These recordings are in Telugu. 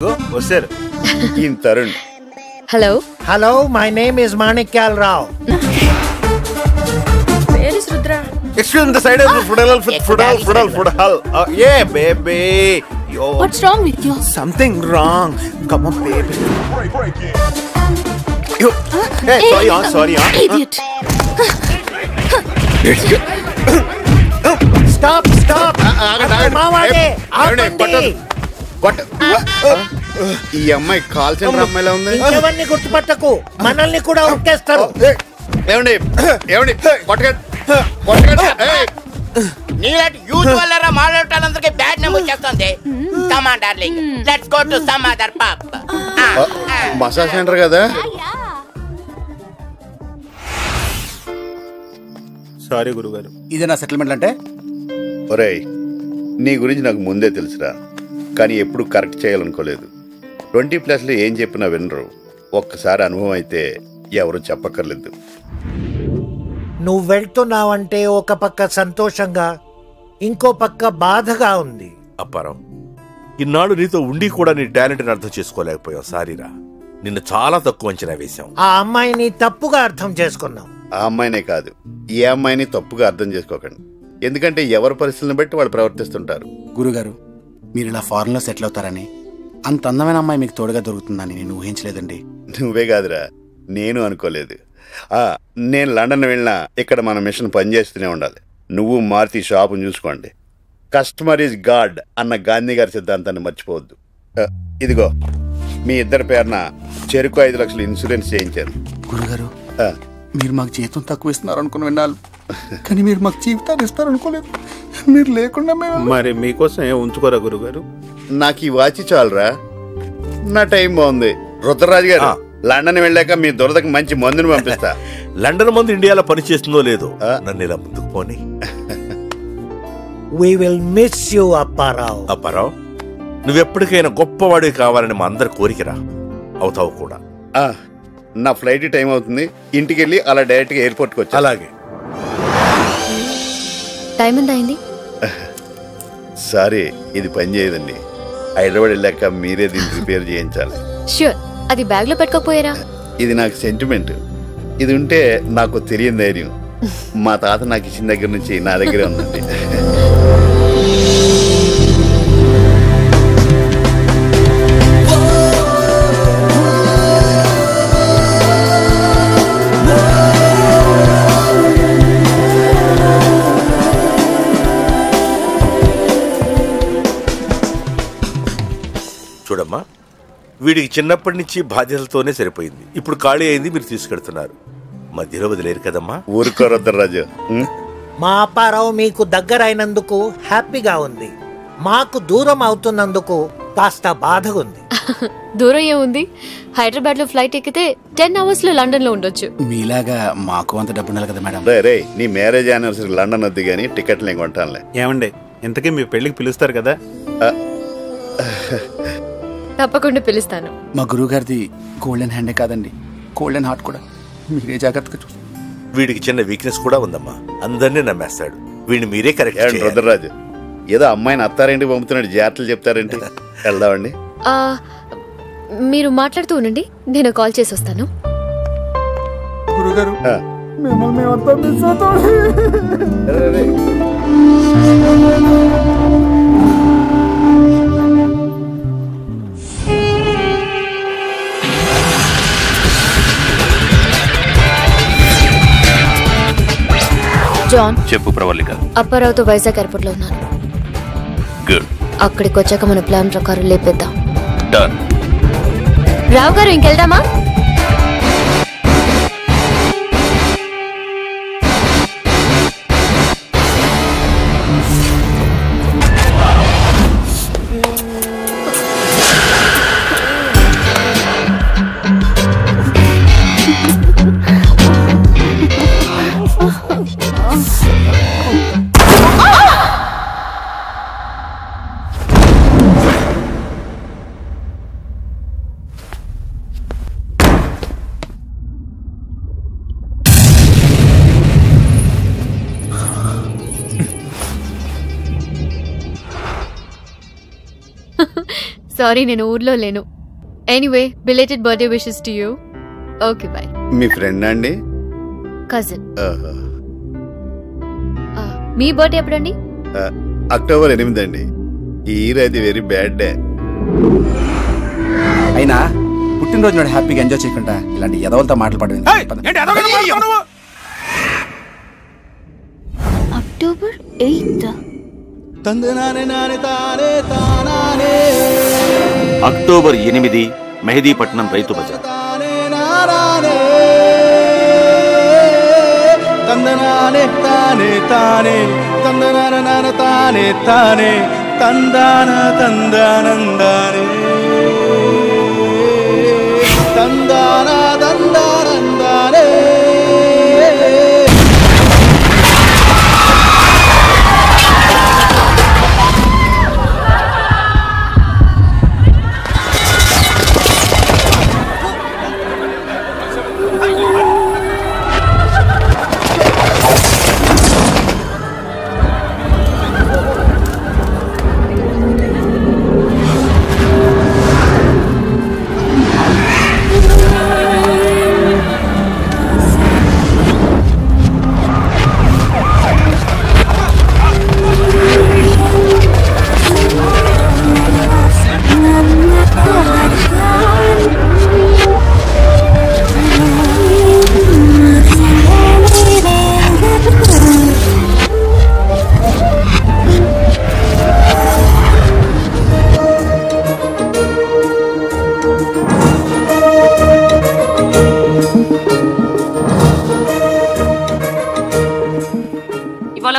వచ్చారు ఈయన Tarun. Hello hello, my name is Manikyala Rao. Where is Rudra? Excuse me, the side of Fudal. Yeah, baby. Yo. What's wrong with you? Something wrong. Come on, baby. Yo. Hey, sorry. Idiot. Stop ఈ అమ్మాయి కాల్ సెంటర్ అమ్మాయిలా ఉంది. ఇంకెవరిని గుర్తుపట్టకు, మనల్ని కూడా ఉక్కేస్తారు. ఏమండి నీలాంటి యూత్ వల్ల మాట్లాడటానికి బ్యాడ్ నేమ్ వచ్చేస్తుంది. Come on darling, let's go to some other pub. Massage centre కదా. సారీ గురుగారు. ఇదే నా సెటిల్మెంట్ అంటే? ఒరేయ్, నీ గురించి నాకు ముందే తెలుసురా, కానీ ఎప్పుడు కరెక్ట్ చేయాలనుకోలేదు. 20+ ఏం చెప్పినా వినరు. ఒక్కసారి అనుభవం అయితే ఎవరు చెప్పక్కర్లేదు. నువ్వు వెళ్తున్నావంటే ఒక పక్క సంతోషంగా, ఇంకో పక్క బాధగా ఉంది. అప్పారావు, ఇన్నాళ్ళు నీతో ఉండి కూడా నీ టాలెంట్ని అర్థం చేసుకోలేకపోయావు. సారీరా, నిన్ను చాలా తక్కువ అంచనా వేశాం. ఆ అమ్మాయిని తప్పుగా అర్థం చేసుకున్నాం. ఆ అమ్మాయినే కాదు, ఏ అమ్మాయిని తప్పుగా అర్థం చేసుకోకండి. ఎందుకంటే ఎవరి పరిస్థితులను బట్టి వాళ్ళు ప్రవర్తిస్తుంటారు. గురుగారు, మీరు ఇలా ఫారెన్ లో సెటిల్ అవుతారని, అంత అందమైన అమ్మాయి మీకు తోడుగా దొరుకుతుందని నేను ఊహించలేదండి. నువ్వే కాదురా, నేను అనుకోలేదు. నేను లండన్ వెళ్ళినా ఇక్కడ మన మిషన్ పనిచేస్తూనే ఉండాలి. నువ్వు మారుతి షాపును చూసుకోండి. కస్టమర్ ఈజ్ గాడ్ అన్న గాంధీ గారి సిద్ధాంతాన్ని మర్చిపోవద్దు. ఇదిగో మీ ఇద్దరి పేరున చెరుకు 5 లక్షలు ఇన్సూరెన్స్ చేయించాను. గురుగారు, మీరు మాకు జీతం తక్కువ ఇస్తున్నారు అనుకుని విన్నాను, కానీ మీరు మాకు జీవితాన్ని ఇస్తారు అనుకోలేదు. మీరు లేకుండా మరి మీకోసం ఏం ఉంచుకోరా గురుగారు? నాకు ఈ వాచి చాలరా, నా టైం బాగుంది. రుద్రరాజు గారు, లండన్ వెళ్ళాక మీ దురదకి మంచి మందుని పంపిస్తా. లండన్ మందు ఇండియాలో పనిచేస్తుందో లేదో, నన్ను ఇలా ముందుకు పోనీ. We will miss you, Apparao. Apparao, నువ్వెప్పటికైనా గొప్పవాడివి కావాలని మా అందరి కోరికరా. అవుతావు కూడా. నా ఫ్లైట్ టైం అవుతుంది, ఇంటికి వెళ్ళి అలా డైరెక్ట్గా ఎయిర్పోర్ట్కి వచ్చా. అలాగే. టైం ఎంత అయింది? సారీ, ఇది పని చేయదండి. హైదరాబాద్ వెళ్ళాక మీరే దీన్ని రిపేర్ చేయించాలి. ష్యూర్. అది బ్యాగ్ లో పెట్టుకోపోయారా? ఇది నాకు సెంటిమెంట్. ఇది ఉంటే నాకు తెలియని ధైర్యం. మా తాత నాకు ఇచ్చిన దగ్గర నుంచి నా దగ్గరే ఉందండి. చూడమ్మా, వీడికి చిన్నప్పటి నుంచి బాధ్యతలతోనే సరిపోయింది. ఇప్పుడు ఖాళీ అయింది, మీరు తీసుకెళ్తున్నారు. మధ్యలో వదిలేరు కదమ్మా. ఊరుకోరొద్దరాజు. మా అప్పారావు మీకు దగ్గర అయినందుకు హ్యాపీగా ఉంది. మాకు దూరం అవుతున్నందుకు కాస్త బాధగా ఉంది. దూరం ఏముంది? హైదరాబాద్ లో ఫ్లైట్ ఎక్కితే 10 hours లో లండన్ లో ఉండొచ్చు. మీలాగా మాకు అంత డబ్బు ఉండాలి కదా మేడం. రే, నీ మ్యారేజ్ యానివర్సరీ లండన్ వద్దు కానీ టికెట్లు నేను కొంటానులే. ఏమండి, ఇంతకీ మీ పెళ్లికి పిలుస్తారు కదా? తప్పకుండా పిలుస్తాను. మా గురువు గారిది గోల్డెన్ హ్యాండే కాదండి, గోల్డెన్ హార్ట్ కూడా. మీరే జాగ్రత్తగా చూసి. వీడికి చిన్న వీక్నెస్ కూడా ఉందమ్మా, అందరినీ నమ్మేస్తాడు. వీడిని మీరే కరెక్ట్ చేయాలి. రుద్రరాజు, ఏదో అమ్మాయిని అత్తారేంటి పంపుతున్నాడు, జాగ్రత్తలు చెప్తారేంటి? వెళ్దామండి. మీరు మాట్లాడుతూ ఉండండి, నేను కాల్ చేసి వస్తాను. గురుగారు, జాన్, చెప్పు ప్రవళిక. అప్పారావుతో వైజాగ్ ఎయిర్పోర్ట్ లో ఉన్నాను. గుడ్. అక్కడికి వచ్చాక మన ప్లాన్ ప్రకారం లేపేద్దాం. డన్. రావు గారు, ఇంకెళ్దామా? సారీ నేను ఊర్లో లేను. Anyway belated birthday wishes to you. Okay bye. మీ ఫ్రెండ్ అండి? కజిన్. మీ బర్త్డే ఎప్పుడండి? అక్టోబర్ 8 అండి. ఈ ఇయర్ అది వెరీ బ్యాడ్ డే. అయినా పుట్టినరోజు నాడు హ్యాపీగా ఎంజాయ్ చేయకుండా ఇలాంటి ఎదవలతో మాట్లాడడం అక్టోబర్ 8. అక్టోబర్ 8 మెహదీపట్నం రైతు బజార్. తందనానే తానే తానే తందనాన తానే తానే తందాన తందానందానే తందాన తందానందానే.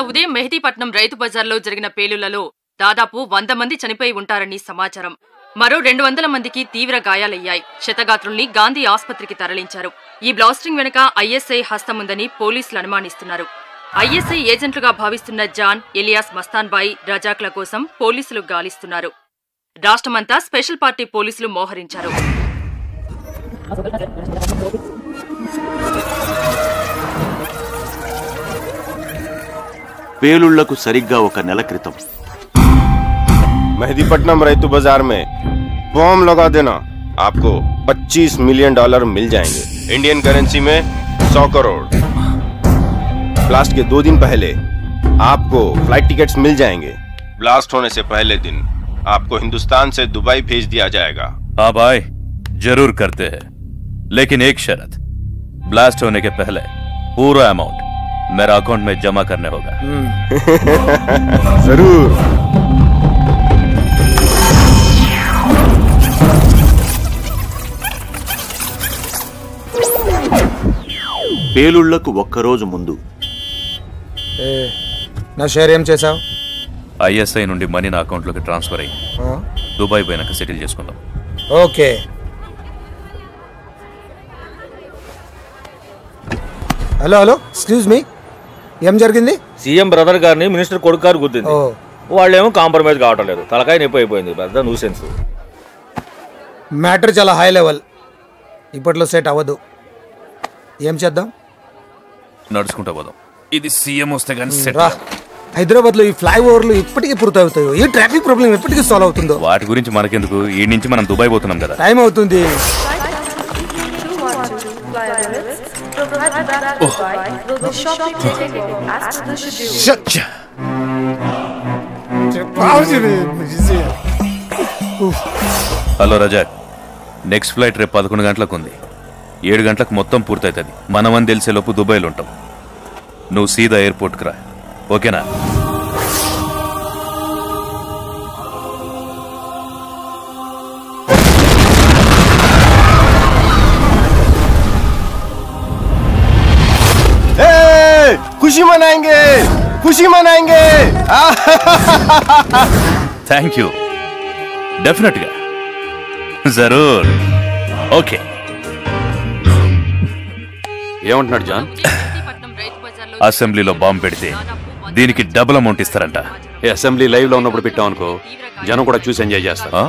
ఉదయం మెహదీపట్నం రైతు బజార్లో జరిగిన పేలుళ్లలో దాదాపు 100 మంది చనిపోయి ఉంటారని సమాచారం. మరో 200 మందికి తీవ్ర గాయాలయ్యాయి. క్షతగాత్రుల్ని గాంధీ ఆసుపత్రికి తరలించారు. ఈ బ్లాస్టింగ్ వెనుక ఐఎస్ఐ హస్తముందని పోలీసులు అనుమానిస్తున్నారు. ఐఎస్ఐ ఏజెంట్లుగా భావిస్తున్న జాన్, ఎలియాస్ మస్తాన్ బాయి, రజాక్ల కోసం పోలీసులు గాలిస్తున్నారు. రాష్ట్రమంతా స్పెషల్ పార్టీ పోలీసులు మోహరించారు. పేలుళ్లకు సరిగ్గా 1 నెల క్రితం मेहदीपट्टनम रैतू बाजार में बॉम्ब लगा देना, आपको $25 मिलियन मिल जाएंगे. इंडियन करेंसी में 100 करोड़. ब्लास्ट के 2 दिन पहले आपको फ्लाइट टिकट्स मिल जाएंगे. ब्लास्ट होने से पहले दिन आपको हिंदुस्तान से दुबई भेज दिया जाएगा. हाँ भाई, जरूर करते हैं, लेकिन एक शर्त, ब्लास्ट होने के पहले पूरा अमाउंट मेरा अकाउंट में जमा करने होगा. जरूर. పేలుళ్లకు 1 రోజు ముందు నా షేర్ ఏం చేసావు? ఐఎస్ఐ నుండి మనీ నా అకౌంట్లోకి ట్రాన్స్ఫర్ అయ్యి దుబాయ్ పోయినాక సెటిల్ చేసుకుందాం. Okay. Hello hello, excuse me, ఏం జరిగింది? సీఎం బ్రదర్ గారిని మినిస్టర్ కొడుకు గారు గుర్తింది. వాళ్ళేమో కాంప్రమైజ్ కావటం లేదు. తలకాయ నొప్పి అయిపోయింది. పెద్ద న్యూసెన్స్. మ్యాటర్ చాలా హై లెవెల్, ఇప్పట్లో సెట్ అవ్వదు. ఏం చేద్దాం? నడుచుకుంటా పోదాం. ఇది సీఎం వస్తే కానీ సెట్. హైదరాబాద్ లో ఈ ఫ్లైఓవర్లు ఇప్పటికీ పూర్తవుతాయో, ఈ ట్రాఫిక్ ప్రాబ్లం ఎప్పటికీ సాల్వ్ అవుతుందో? వాటి గురించి మనకెందుకు, ఈ నుంచి మనం దుబాయ్ పోతున్నాం కదా. టైం అవుతుంది. హలో రజాక్, నెక్స్ట్ ఫ్లైట్ రేపు 11 గంటలకు ఉంది. 7 గంటలకు మొత్తం పూర్తవుతుంది. మనమని తెలిసే లోపు దుబాయ్లో ఉంటాం. నువ్వు సీదా ఎయిర్పోర్ట్కి రా, ఓకేనా? खुशी मनाएंगे, खुशी मनाएंगे. థ్యాంక్ యూ, డెఫినెట్గా, జరూర్. ఓకే. ఏమంటున్నాడు జాన్? అసెంబ్లీలో బాంబు పెడితే దీనికి డబుల్ అమౌంట్ ఇస్తారంట. అసెంబ్లీ లైవ్ లో ఉన్నప్పుడు పెట్టాం అనుకో, జనం కూడా చూసి ఎంజాయ్ చేస్తారు.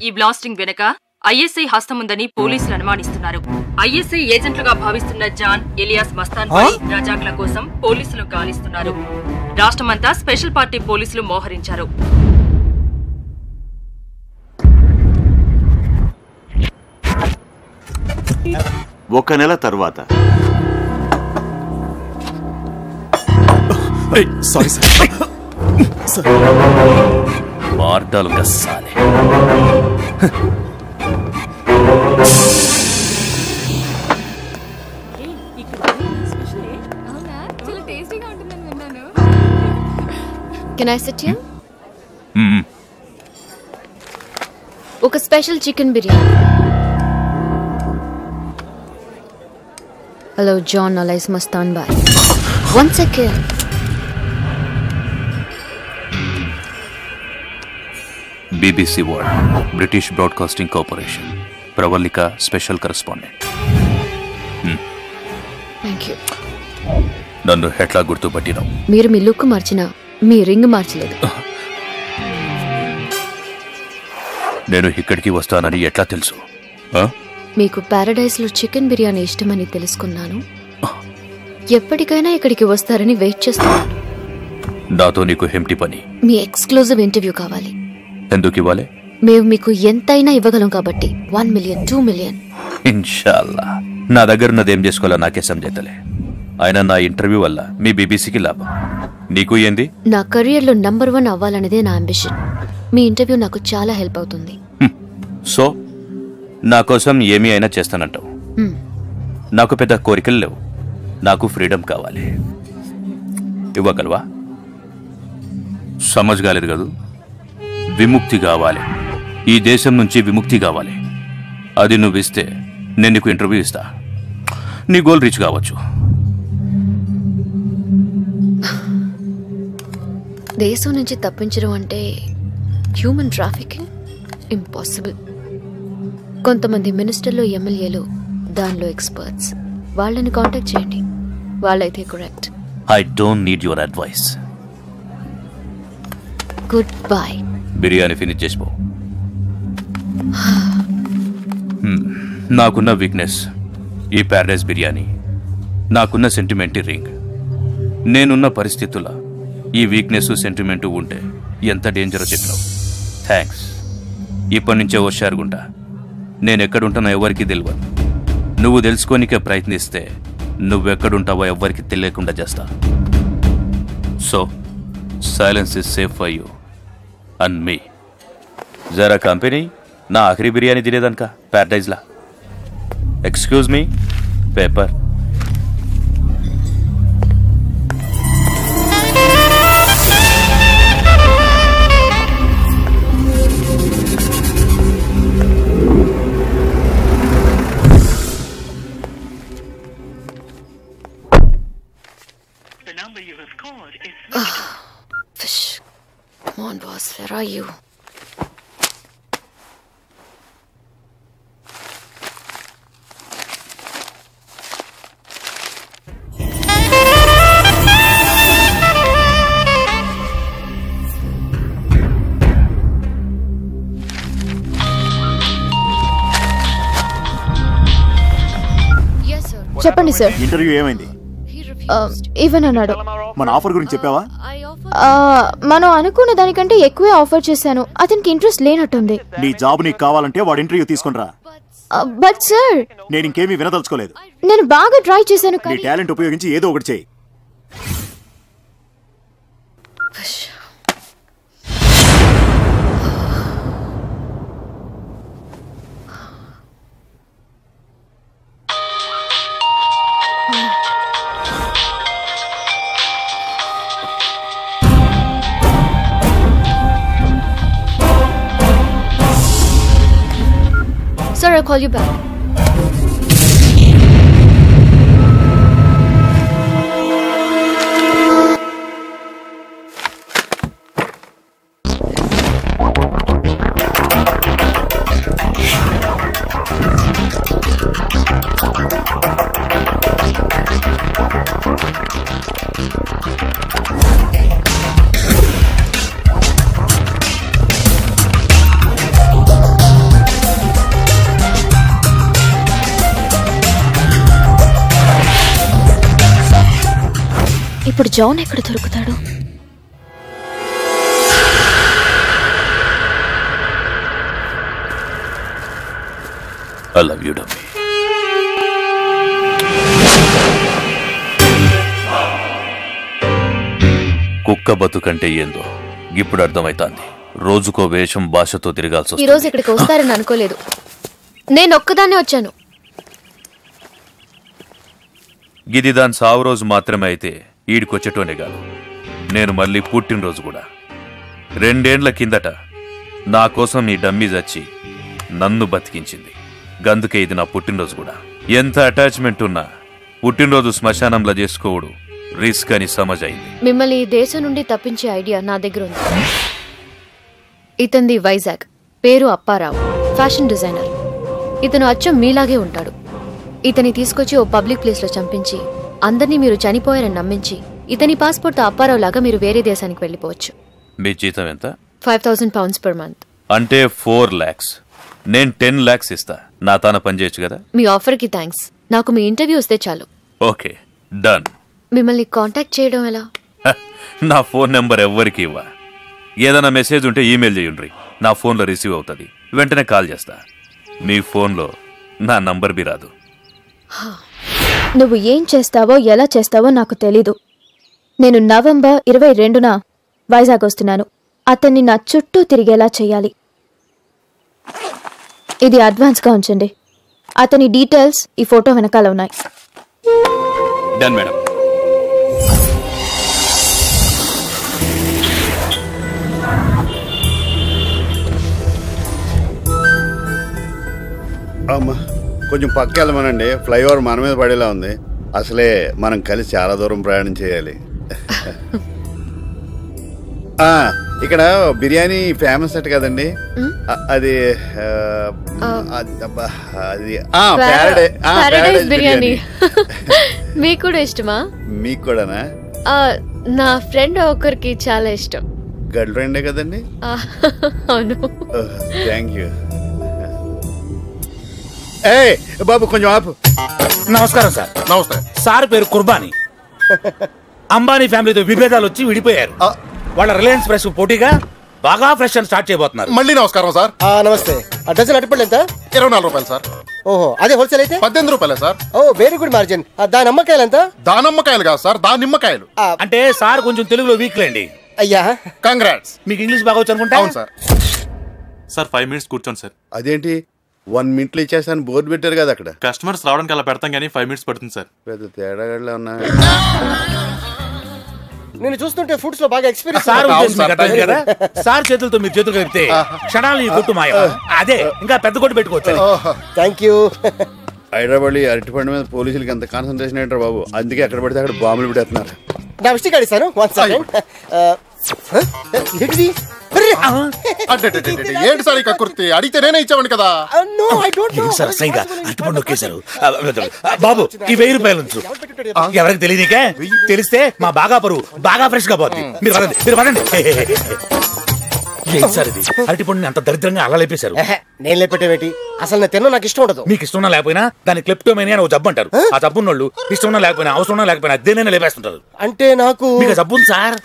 ఈ బ్లాస్టింగ్ వెనక ఐఎస్ఐ హస్తముందని పోలీసులు అనుమానిస్తున్నారు. ఐఎస్ఐ ఏజెంట్లుగా భావిస్తున్న జాన్, ఎలియాస్ మస్తాన్ బాయి, రజాక్ల కోసం పోలీసులు గాలిస్తున్నారు. రాష్ట్రమంతా స్పెషల్ పార్టీ పోలీసులు మోహరించారు. 1 నెల తర్వాత. Sorry sir. మార్డాలు గస్సాలే. Can I sit here? ఒక special chicken biryani. Hello John alias Mastan bhai. 1 second. BBC World, British Broadcasting Corporation, Pravallika special correspondent. Thank you. నన్ను ఎట్లా గుర్తుపట్టినావు? మీరు మీ లుక్ మార్చినా మీ రింగ్ మార్చలేదు. నేను ఇక్కడికి వస్తానని ఎట్లా తెలుసు? మీకు ప్యారడైజ్ లో చికెన్ బిర్యానీ ఇష్టమని తెలుసుకున్నాను. ఎప్పటికైనా ఇక్కడికి వస్తారని వెయిట్ చేస్తున్నాను. నాతో నీకు హెంప్టీ పని. మీ ఎక్స్క్లూజివ్ ఇంటర్వ్యూ కావాలి. ఎందుకు ఇవ్వాలి? మేము మీకు ఎంతైనా ఇవ్వగలం కాబట్టి. 1 million, 2 million. ఇన్షాల్లా. నా దగ్గర ఉన్నదేం చేసుకోవాలో నాకే సంజేతలే. అయినా నా ఇంటర్వ్యూ వల్ల మీ బీబీసీకి లాభం. నీకు ఏంది? నా కెరియర్ లో నంబర్ 1 అవ్వాలనేదే నా అంబిషన్. మీ ఇంటర్వ్యూ నాకు చాలా హెల్ప్ అవుతుంది. సో నా కోసం ఏమీ అయినా చేస్తానంటావు? నాకు పెద్ద కోరికలు లేవు. నాకు ఫ్రీడమ్ కావాలి. ఇవ్వగలవా? సమజ్ కాలేదు కదూ. విముక్తి కావాలి. ఈ దేశం నుంచి విముక్తి కావాలి. అది నువ్వు ఇస్తే నేను నీకు ఇంటర్వ్యూ ఇస్తా. నీ గోల్ రీచ్ కావచ్చు. దేశం నుంచి తప్పించడం అంటే హ్యూమన్ ట్రాఫికింగ్ ఇంపాసిబుల్. కొంతమంది మినిస్టర్లు, ఎమ్మెల్యేలు దానిలో ఎక్స్పర్ట్స్. వాళ్ళని కాంటాక్ట్ చేయండి. వాళ్ళైతే correct. I don't need your advice. Goodbye. Biryani finish చేసిపో. నాకున్న వీక్నెస్ ఈ ప్యారడైజ్ బిర్యానీ. నాకున్న సెంటిమెంట్ రింగ్. నేనున్న పరిస్థితుల ఈ వీక్నెస్ సెంటిమెంట్ ఉంటే ఎంత డేంజరో చెప్పినావు. థ్యాంక్స్. ఇప్పటి నుంచే హుషారుగుంటా. నేనెక్కడుంటానో ఎవరికి తెలియదు. నువ్వు తెలుసుకోనికే ప్రయత్నిస్తే నువ్వెక్కడుంటావో ఎవ్వరికి తెలియకుండా చేస్తా. So silence is safe for you and me. జరా కంపెనీ నా ఆఖరి బిర్యానీ తినేదనుక ప్యారడైజ్లా. Excuse me, paper. Fish. Come on, boss. Where are you? Yes, sir. చెప్పండి సార్. ఇంటర్వ్యూ ఏమైంది? ఈవెన్ అన్నాడు. మన ఆఫర్ గురించి చెప్పావా? మనం అనుకున్న దానికంటే ఎక్కువే ఆఫర్ చేశాను. అతనికి ఇంట్రెస్ట్ లేనట్టుంది. నీ జాబ్ నీకు కావాలంటే వాడు ఇంటర్వ్యూ తీసుకుని రా. బట్ సార్, నేను ఇంకేమీ వినదలుచుకోలేదు. నేను బాగా ట్రై చేశాను. నీ టాలెంట్ ఉపయోగించి ఏదో ఒకటి చేయి. Sir, I'll call you back. ఇప్పుడు జాన్ ఎక్కడ దొరుకుతాడు? I love you, dummy. కుక్క బతుకంటే ఏందో ఇప్పుడు అర్థమైతాంది. రోజుకో వేషం భాషతో తిరగాల్సి ఈ రోజు ఇక్కడికి వస్తారని అనుకోలేదు. నేను ఒక్కదాన్నే వచ్చాను. గిది దాని సావు రోజు మాత్రమే అయితే ఈడికొచ్చేటోనే కాదు, నేను మళ్ళీ పుట్టినరోజు కూడా. 2 ఏండ్ల కిందట నా కోసం ఈ డమ్మీ చచ్చి నన్ను బతికించింది. గందుకే ఇది నా పుట్టినరోజు కూడా. ఎంత అటాచ్మెంట్ ఉన్నా పుట్టినరోజు శ్మశానంలో చేసుకోవడు రిస్క్ అని సమజైంది. మిమ్మల్ని ఈ దేశం నుండి తప్పించే ఐడియా నా దగ్గర ఉంది. ఇతంది వైజాగ్, పేరు అప్పారావు, ఫ్యాషన్ డిజైనర్. ఇతను అచ్చం మీలాగే ఉంటాడు. ఇతని తీసుకొచ్చి ఓ పబ్లిక్ ప్లేస్ లో చంపించి అందరినీ మీరు చనిపోయారని నమ్మించి ఇతని పాస్పోర్ట్ అప్పారావు లాగా మీరు వేరే దేశానికి వెళ్ళిపోవచ్చు. మీ జీతం ఎంత? 5,000 pounds per month. అంటే 4 lakhs. నేను 10 lakhs ఇస్తా. నా తాన పనిచేయచ్చు కదా? మీ ఆఫర్ కి థ్యాంక్స్. నాకు మీ ఇంటర్వ్యూ వస్తే చాలు. Okay, done. మిమ్మల్ని కాంటాక్ట్ చేయడం ఎలా? నా ఫోన్ నెంబర్ ఎవ్వరికి ఇవ్వ. ఏదైనా మెసేజ్ ఉంటే ఈమెయిల్ చేయండి, నా ఫోన్లో రిసీవ్ అవుతుంది. వెంటనే కాల్ చేస్తా. మీ ఫోన్లో నా నంబర్ బి రాదు. నువ్వు ఏం చేస్తావో ఎలా చేస్తావో నాకు తెలీదు. నేను నవంబర్ 22న వైజాగ్ వస్తున్నాను. అతన్ని నా చుట్టూ తిరిగేలా చెయ్యాలి. ఇది అడ్వాన్స్గా ఉంచండి. అతని డీటెయిల్స్ ఈ ఫోటో వెనకాల ఉన్నాయి. Done madam. అమ్మా కొంచెం పక్క వెళ్ళమనండి. ఫ్లైఓవర్ మన మీద పడేలా ఉంది. అసలే మనం కలిసి చాలా దూరం ప్రయాణం చేయాలి. ఇక్కడ బిర్యానీ ఫేమస్ అట్ కదండి. అది ప్యారడైజ్ బిర్యానీ. మీకు కూడా ఇష్టమా? మీకు కూడానా? నా ఫ్రెండ్ ఒకరికి చాలా ఇష్టం. గర్ల్ ఫ్రెండే కదండి? అవును. Thank you. ఏ బాబు కొంచెం ఆపు. నమస్కారం సార్. నమస్తే సార్. పేరు కుర్బానీ. అంబానీ ఫ్యామిలీతో విభేదాలు వచ్చి విడిపోయారు. వాళ్ళ రిలయన్స్ ఫ్రెష్ పోటీగా బాగా ఫ్రెష్ అని స్టార్ట్ చేయబోతున్నారు. మళ్ళీ నమస్కారం సార్. నమస్తే. డజన్ అరటిపళ్ళు ఎంత? 24 రూపాయలు సార్. ఓహో, అదే హోల్సేల్ అయితే 18 రూపాయలే సార్. ఓ వెరీ గుడ్ మార్జిన్. దాని నిమ్మకాయలు ఎంత? దానిమ్మకాయలు కాదు సార్, దాని నిమ్మకాయలు. అంటే సార్ కొంచెం తెలుగులో వీక్ లేండి. అయ్యా కంగ్రాట్స్. మీకు ఇంగ్లీష్ బాగా వచ్చు అనుకుంటా. అవును సార్. సార్ 5 minutes కూర్చోండి సార్. అదేంటి 1 minute ఇచ్చేస్తాను బోర్డు పెట్టారు కదా అక్కడ. కస్టమర్స్ రావడానికి అలా పెడతాం కానీ 5 minutes పడుతుంది సార్. పెద్ద తేడాగా ఉన్నా. నేను చూస్తుంటే ఫుడ్స్ లో బాగా ఎక్స్పీరియన్స్. సార్ చేతులతో మీరు చేతులు కలిపితే క్షణాలు ఈ కొట్టు మాయ. అదే ఇంకా పెద్ద కొట్టు పెట్టుకోవచ్చు. Thank you. హైదరాబాద్ అరటిపండు మీద పోలీసులకి ఎంత కాన్సన్ట్రేషన్ ఏంటారు బాబు. అందుకే అక్కడ పడితే అక్కడ బాంబులు పెడుతున్నారు. నా విషయం అడిగాను. ఏంటి సార్ ఇక కుర్తి అడిగితే నేనే ఇచ్చామండి కదా. అరటిపండు నొక్కేశారు బాబు. ఈ 1000 రూపాయలు ఉంచు. ఎవరికి తెలియనికే తెలిస్తే మా బాగా పరువు బాగా ఫ్రెష్ గా పోతుంది. మీరు వదండి, మీరు వదండి. సార్ ఇది అరటిపండుని అంత దరిద్రంగా అలా లేపేశారు. నేను లేపెట్టేవేటి? అసలు నేను తిన్నా నాకు ఇష్టం ఉండదు. మీకు ఇష్టం లేకపోయినా దాని క్లెప్టోమేనియా అని ఒక జబ్బు అంటారు. ఆ జబ్బు ఉన్నోళ్ళు ఇష్టం లేకపోయినా అవసరం లేకపోయినా అదేనైనా లేపేస్తుంటారు. అంటే నాకు జబ్బు ఉంది సార్.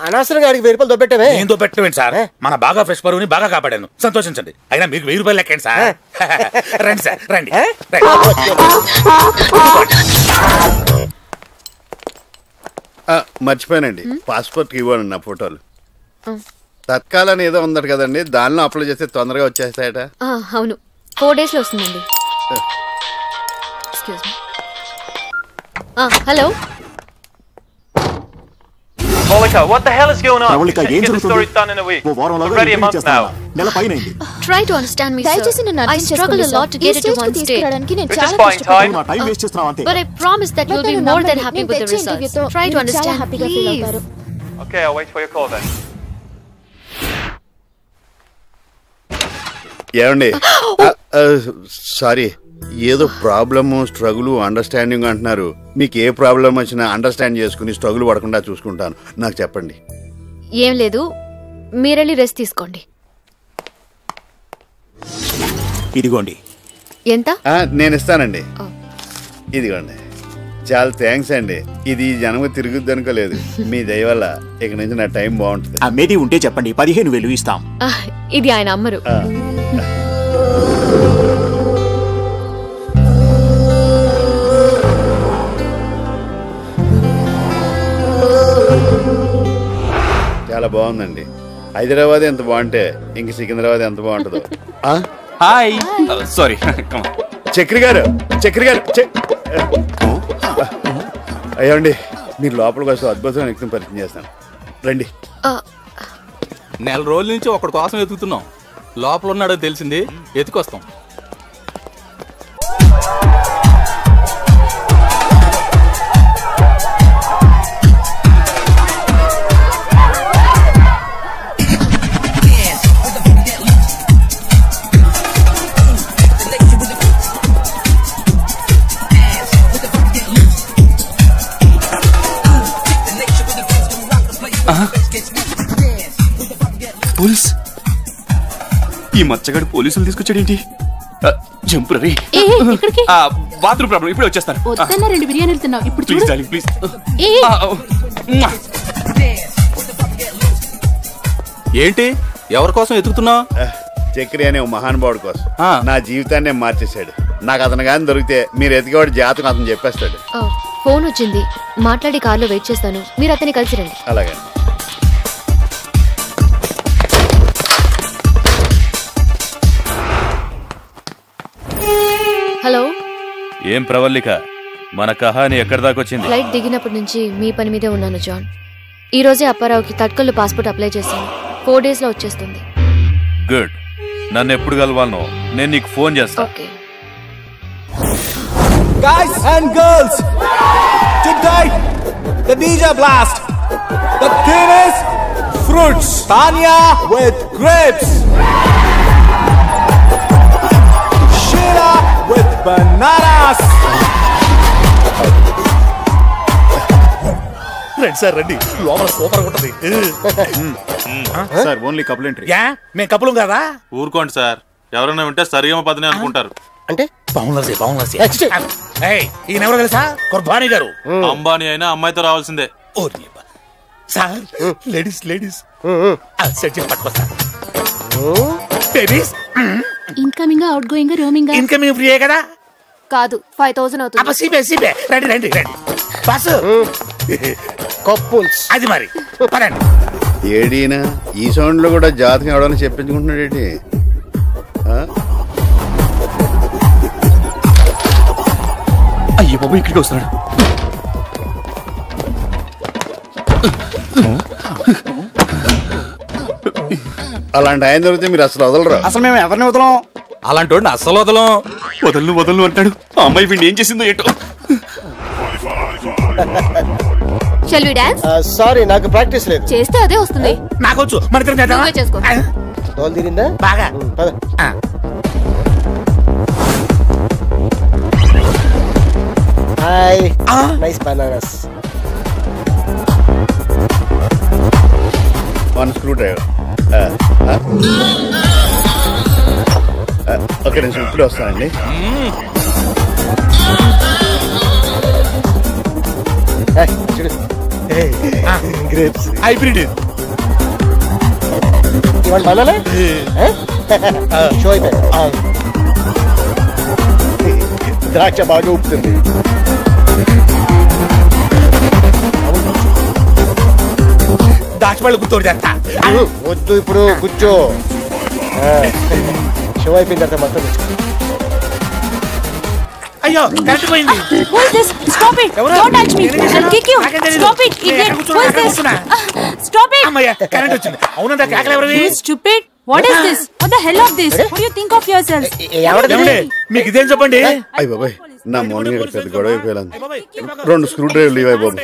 అనవసరంగా అడిగి 1000 రూపాయలు దొబ్బెట్టమే. ఏం దొబ్బెట్టవేంటి సార్? మన బాగా ఫ్రెష్ పరువుని బాగా కాపాడాను. సంతోషించండి. అయినా మీకు 1000 రూపాయలు లెక్కండి సార్. రండి సార్ రండి. మర్చిపోయానండి, పాస్పోర్ట్ ఇవ్వండి నా ఫోటోలు. తత్కాలని ఏదో ఉందట కదండి, దానిలో అప్లై చేస్తే తొందరగా వచ్చేస్తాయట. అవును, 4 days లో వస్తుందండి. Excuse me. Hello Monica, what the hell is going on? Monica, We can't get the story done in a week. Already a month now. Try to understand me, sir. దయచేసి నన్ను I అర్థం struggle a చేసుకోండి, lot to sir. get ఈ it to స్టేజ్కి one stage. తీసుకురావడానికి నేను We're చాలా just buying time. కష్టపడ్డాను. But I promise that you'll be more than happy with the నేను తెచ్చే results. ఇంటర్వ్యూతో Try to మీరు చాలా understand, హ్యాపీగా ఫీల్ please. అవుతారు. Okay, I'll wait for your call then. ఏమండి, సారీ, ఏదో ప్రాబ్లము స్ట్రగుల్ అండర్స్టాండింగ్ అంటున్నారు. మీకు ఏ ప్రాబ్లం వచ్చినా అండర్స్టాండ్ చేసుకుని స్ట్రగుల్ పడకుండా చూసుకుంటాను. నాకు చెప్పండి. ఏం లేదు, మీరెళ్ళి రెస్ట్ తీసుకోండి. ఇదిగోండి. ఎంత? నేను ఇస్తానండి. ఇదిగోండి. చాలా థ్యాంక్స్ అండి. ఇది జనము తిరుగుద్ది అనుకోలేదు. మీ దయ వల్ల ఇక నుంచి నా టైం బాగుంటుంది. మేది ఉంటే చెప్పండి, 15,000 ఇస్తాం. ఇది ఆయన అమ్మరు. చాలా బాగుందండి. హైదరాబాద్ ఎంత బాగుంటే ఇంక సికింద్రాబాద్ ఎంత బాగుంటుందో. హాయ్ సారీ చక్రి గారు అయ్యండి, మీరు లోపలికి వస్తే అద్భుతమైన వ్యక్తిని పరిచయం చేస్తాను, రండి. నెల రోజుల నుంచి ఒకటి కోసం వెతుకుతున్నాం. లోపల ఉన్నాడో తెలిసింది, ఎత్తుకొస్తాం. పోలీస్, ఈ మచ్చగాడు పోలీసులు తీసుకొచ్చాడేంటి? జంపు రవి, బాత్రూమ్ ప్రాబ్లం, ఇప్పుడే వచ్చేస్తాను. 2 బిర్యానీలు తిన్నావు ఇప్పుడు. Please darling please. ఏంటి, ఎవరి కోసం ఎతుకుతున్నావు? చక్రి అనే మహానుభావుడి కోసం. నా జీవితాన్ని మార్చేశాడు. నాకు అతను కానీ దొరికితే మీరు ఎతికేవాడు జాతకం అతను చెప్పేస్తాడు. ఫోన్ వచ్చింది, మాట్లాడి కార్లో వెయిట్ చేస్తాను, మీరు అతన్ని కలిసి రండి. అలాగే. హలో. ఏం ప్రవల్లిక, మన కహాని ఎక్కడి దాకా వచ్చింది? ఫ్లైట్ దిగినప్పటి నుంచి మీ పని మీదే ఉన్నాను జాన్. ఈ రోజే అప్పారావుకి తట్కల్లో పాస్పోర్ట్ అప్లై చేశాను. 4 days లో వచ్చేస్తుంది. గుడ్. నన్ను ఎప్పుడు కలవాలనో నేను నీకు ఫోన్ చేస్తా. Okay. Guys and girls, tonight the DJ blast. The theme is fruits. Tanya with grapes. Sheila with bananas. రండి సార్, రండి. లోపల సూపర్ ఉంటది సార్. Only couple entry. మేము కప్పులు కదా. ఊరుకోండి సార్, ఎవరైనా వింటే సరిగమ పదని అనుకుంటారు. అంటే ఈయనెవరు తెలుసా? కుర్బానీ గారు. అంబానీ అయినా అమ్మాయితో రావాల్సిందే. సార్, లేడీస్ సెట్ చేసి పట్టుకొస్తా. Babies incoming outgoing roaming. Incoming ఫ్రీయే కదా? కాదు, 5000 అవుతుంది. సిబే రండి బస్ కప్పుల్స్ అది మరి. పదండి. ఏడీనా ఈ సౌండ్ లో కూడా జాతకం ఎవడని చెప్పించుకుంటున్నాడు ఏంటి? అయ్యో బాబు, ఇక్కడికి వస్తున్నాడు. అలాంటి ఆయన దొరికితే మీరు అసలు వదలరు. అసలు మేము ఎవరిని వదలం? అలాంటి వాడిని అస్సలు వదలను అంటాడు. ఆ అమ్మాయి వీడిని ఏం చేసిందో ఏంటో. Shall we dance? సారీ, నాకు ప్రాక్టీస్ లేదు. చేస్తే అదే వస్తుంది. నాకొచ్చు, మన ఇద్దరం చేద్దామా? చేసుకో. తోలు తీరిందా? బాగా. Hi, nice bananas. 1 screw driver. Okay, నేను ఇప్పుడు వస్తానండి. Grapes hybrid. ఇవాళ బనానా షో అయిపోయింది. ద్రాక్ష బాగా ఉప్పుతుంది. దాచిపళ్ళు గుర్తోడు చేస్తా. వద్దు, ఇప్పుడు కూర్చో. షో అయిపోయిన తర్వాత మొత్తం అయ్యో, కరెంట్ పోయింది. Who is this? Stop it! Don't touch me! I'll kick you! Stop it! Idiot! Who is this? Stop it! అమ్మయ్య, కరెంట్ వచ్చింది. అవునందా? కేకలు ఎవరివి? You stupid! What is this? What the hell of this? What do you think of yourselves? మీకు ఇదేం చెప్పండి. అయ్య బాబాయ్, నా మార్నింగ్ పెద్ద గొడవ అయిపోయాను. 2 స్క్రూ డ్రైవర్లు ఇవ్వాలి బాబు.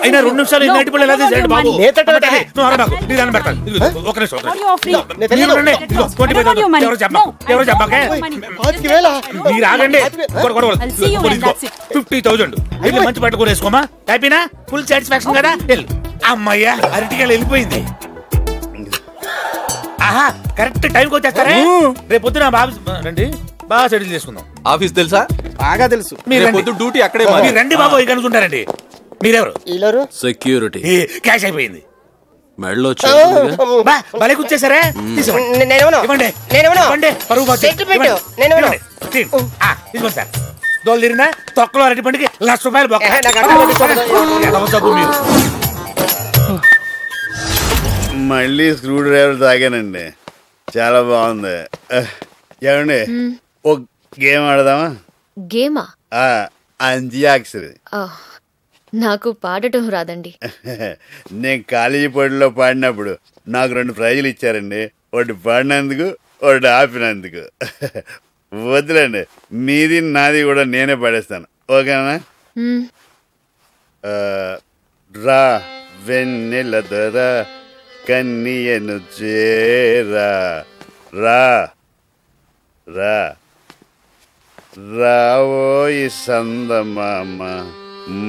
అయినా 2 నిమిషాలు ఇన్ని నైట్ పళ్ళు ఎలా తీసేయండి బాబు. నువ్వు అరబాకు, నీ దాన్ని పెడతాను. ఒక నిమిషం. ఎవరు చెప్పాకే మీరు ఆగండి. 50,000 అయితే మంచి పట్టు కూడా వేసుకోమా. హ్యాపీనా? ఫుల్ సాటిస్ఫాక్షన్ కదా? అమ్మయ్యా, అరటికాయలు వెళ్ళిపోయింది. ఆహా, కరెక్ట్ టైంకి వచ్చేస్తారా? రేపు పొద్దున బాబు రండి, బాగా సెటిల్ చేసుకుందాం. ఆఫీస్ తెలుసా? బాగా తెలుసు. మీరు పొద్దు డ్యూటీ అక్కడే. మీరు రండి బాబు, ఇక్కడ అనుకుంటారండి. మీరెవరు? సెక్యూరిటీ. క్యాష్ అయిపోయింది. మెడలో భలే కూర్చేసారా? ఇదిగోండి సార్. దోలు తిరిగినా తొక్కలో అరటి పండుగ ₹1,00,000 బొక్క. మళ్ళీ స్క్రూ డ్రైవర్ తాగానండి, చాలా బాగుంది. ఏమండి ఒక గేమ్ ఆడదామా? గేమా? అంత్యాక్షరి. నాకు పాడటం రాదండి. నేను కాలేజీ పోటీలో పాడినప్పుడు నాకు 2 ప్రైజులు ఇచ్చారండి, ఒకటి పాడినందుకు, ఒకటి ఆపినందుకు. వద్దులేండి, మీది నాది కూడా నేనే పాడేస్తాను, ఓకేనా? రా వెన్నెల దొర కన్నియను చేరా, రా రా రావోయి సందమామ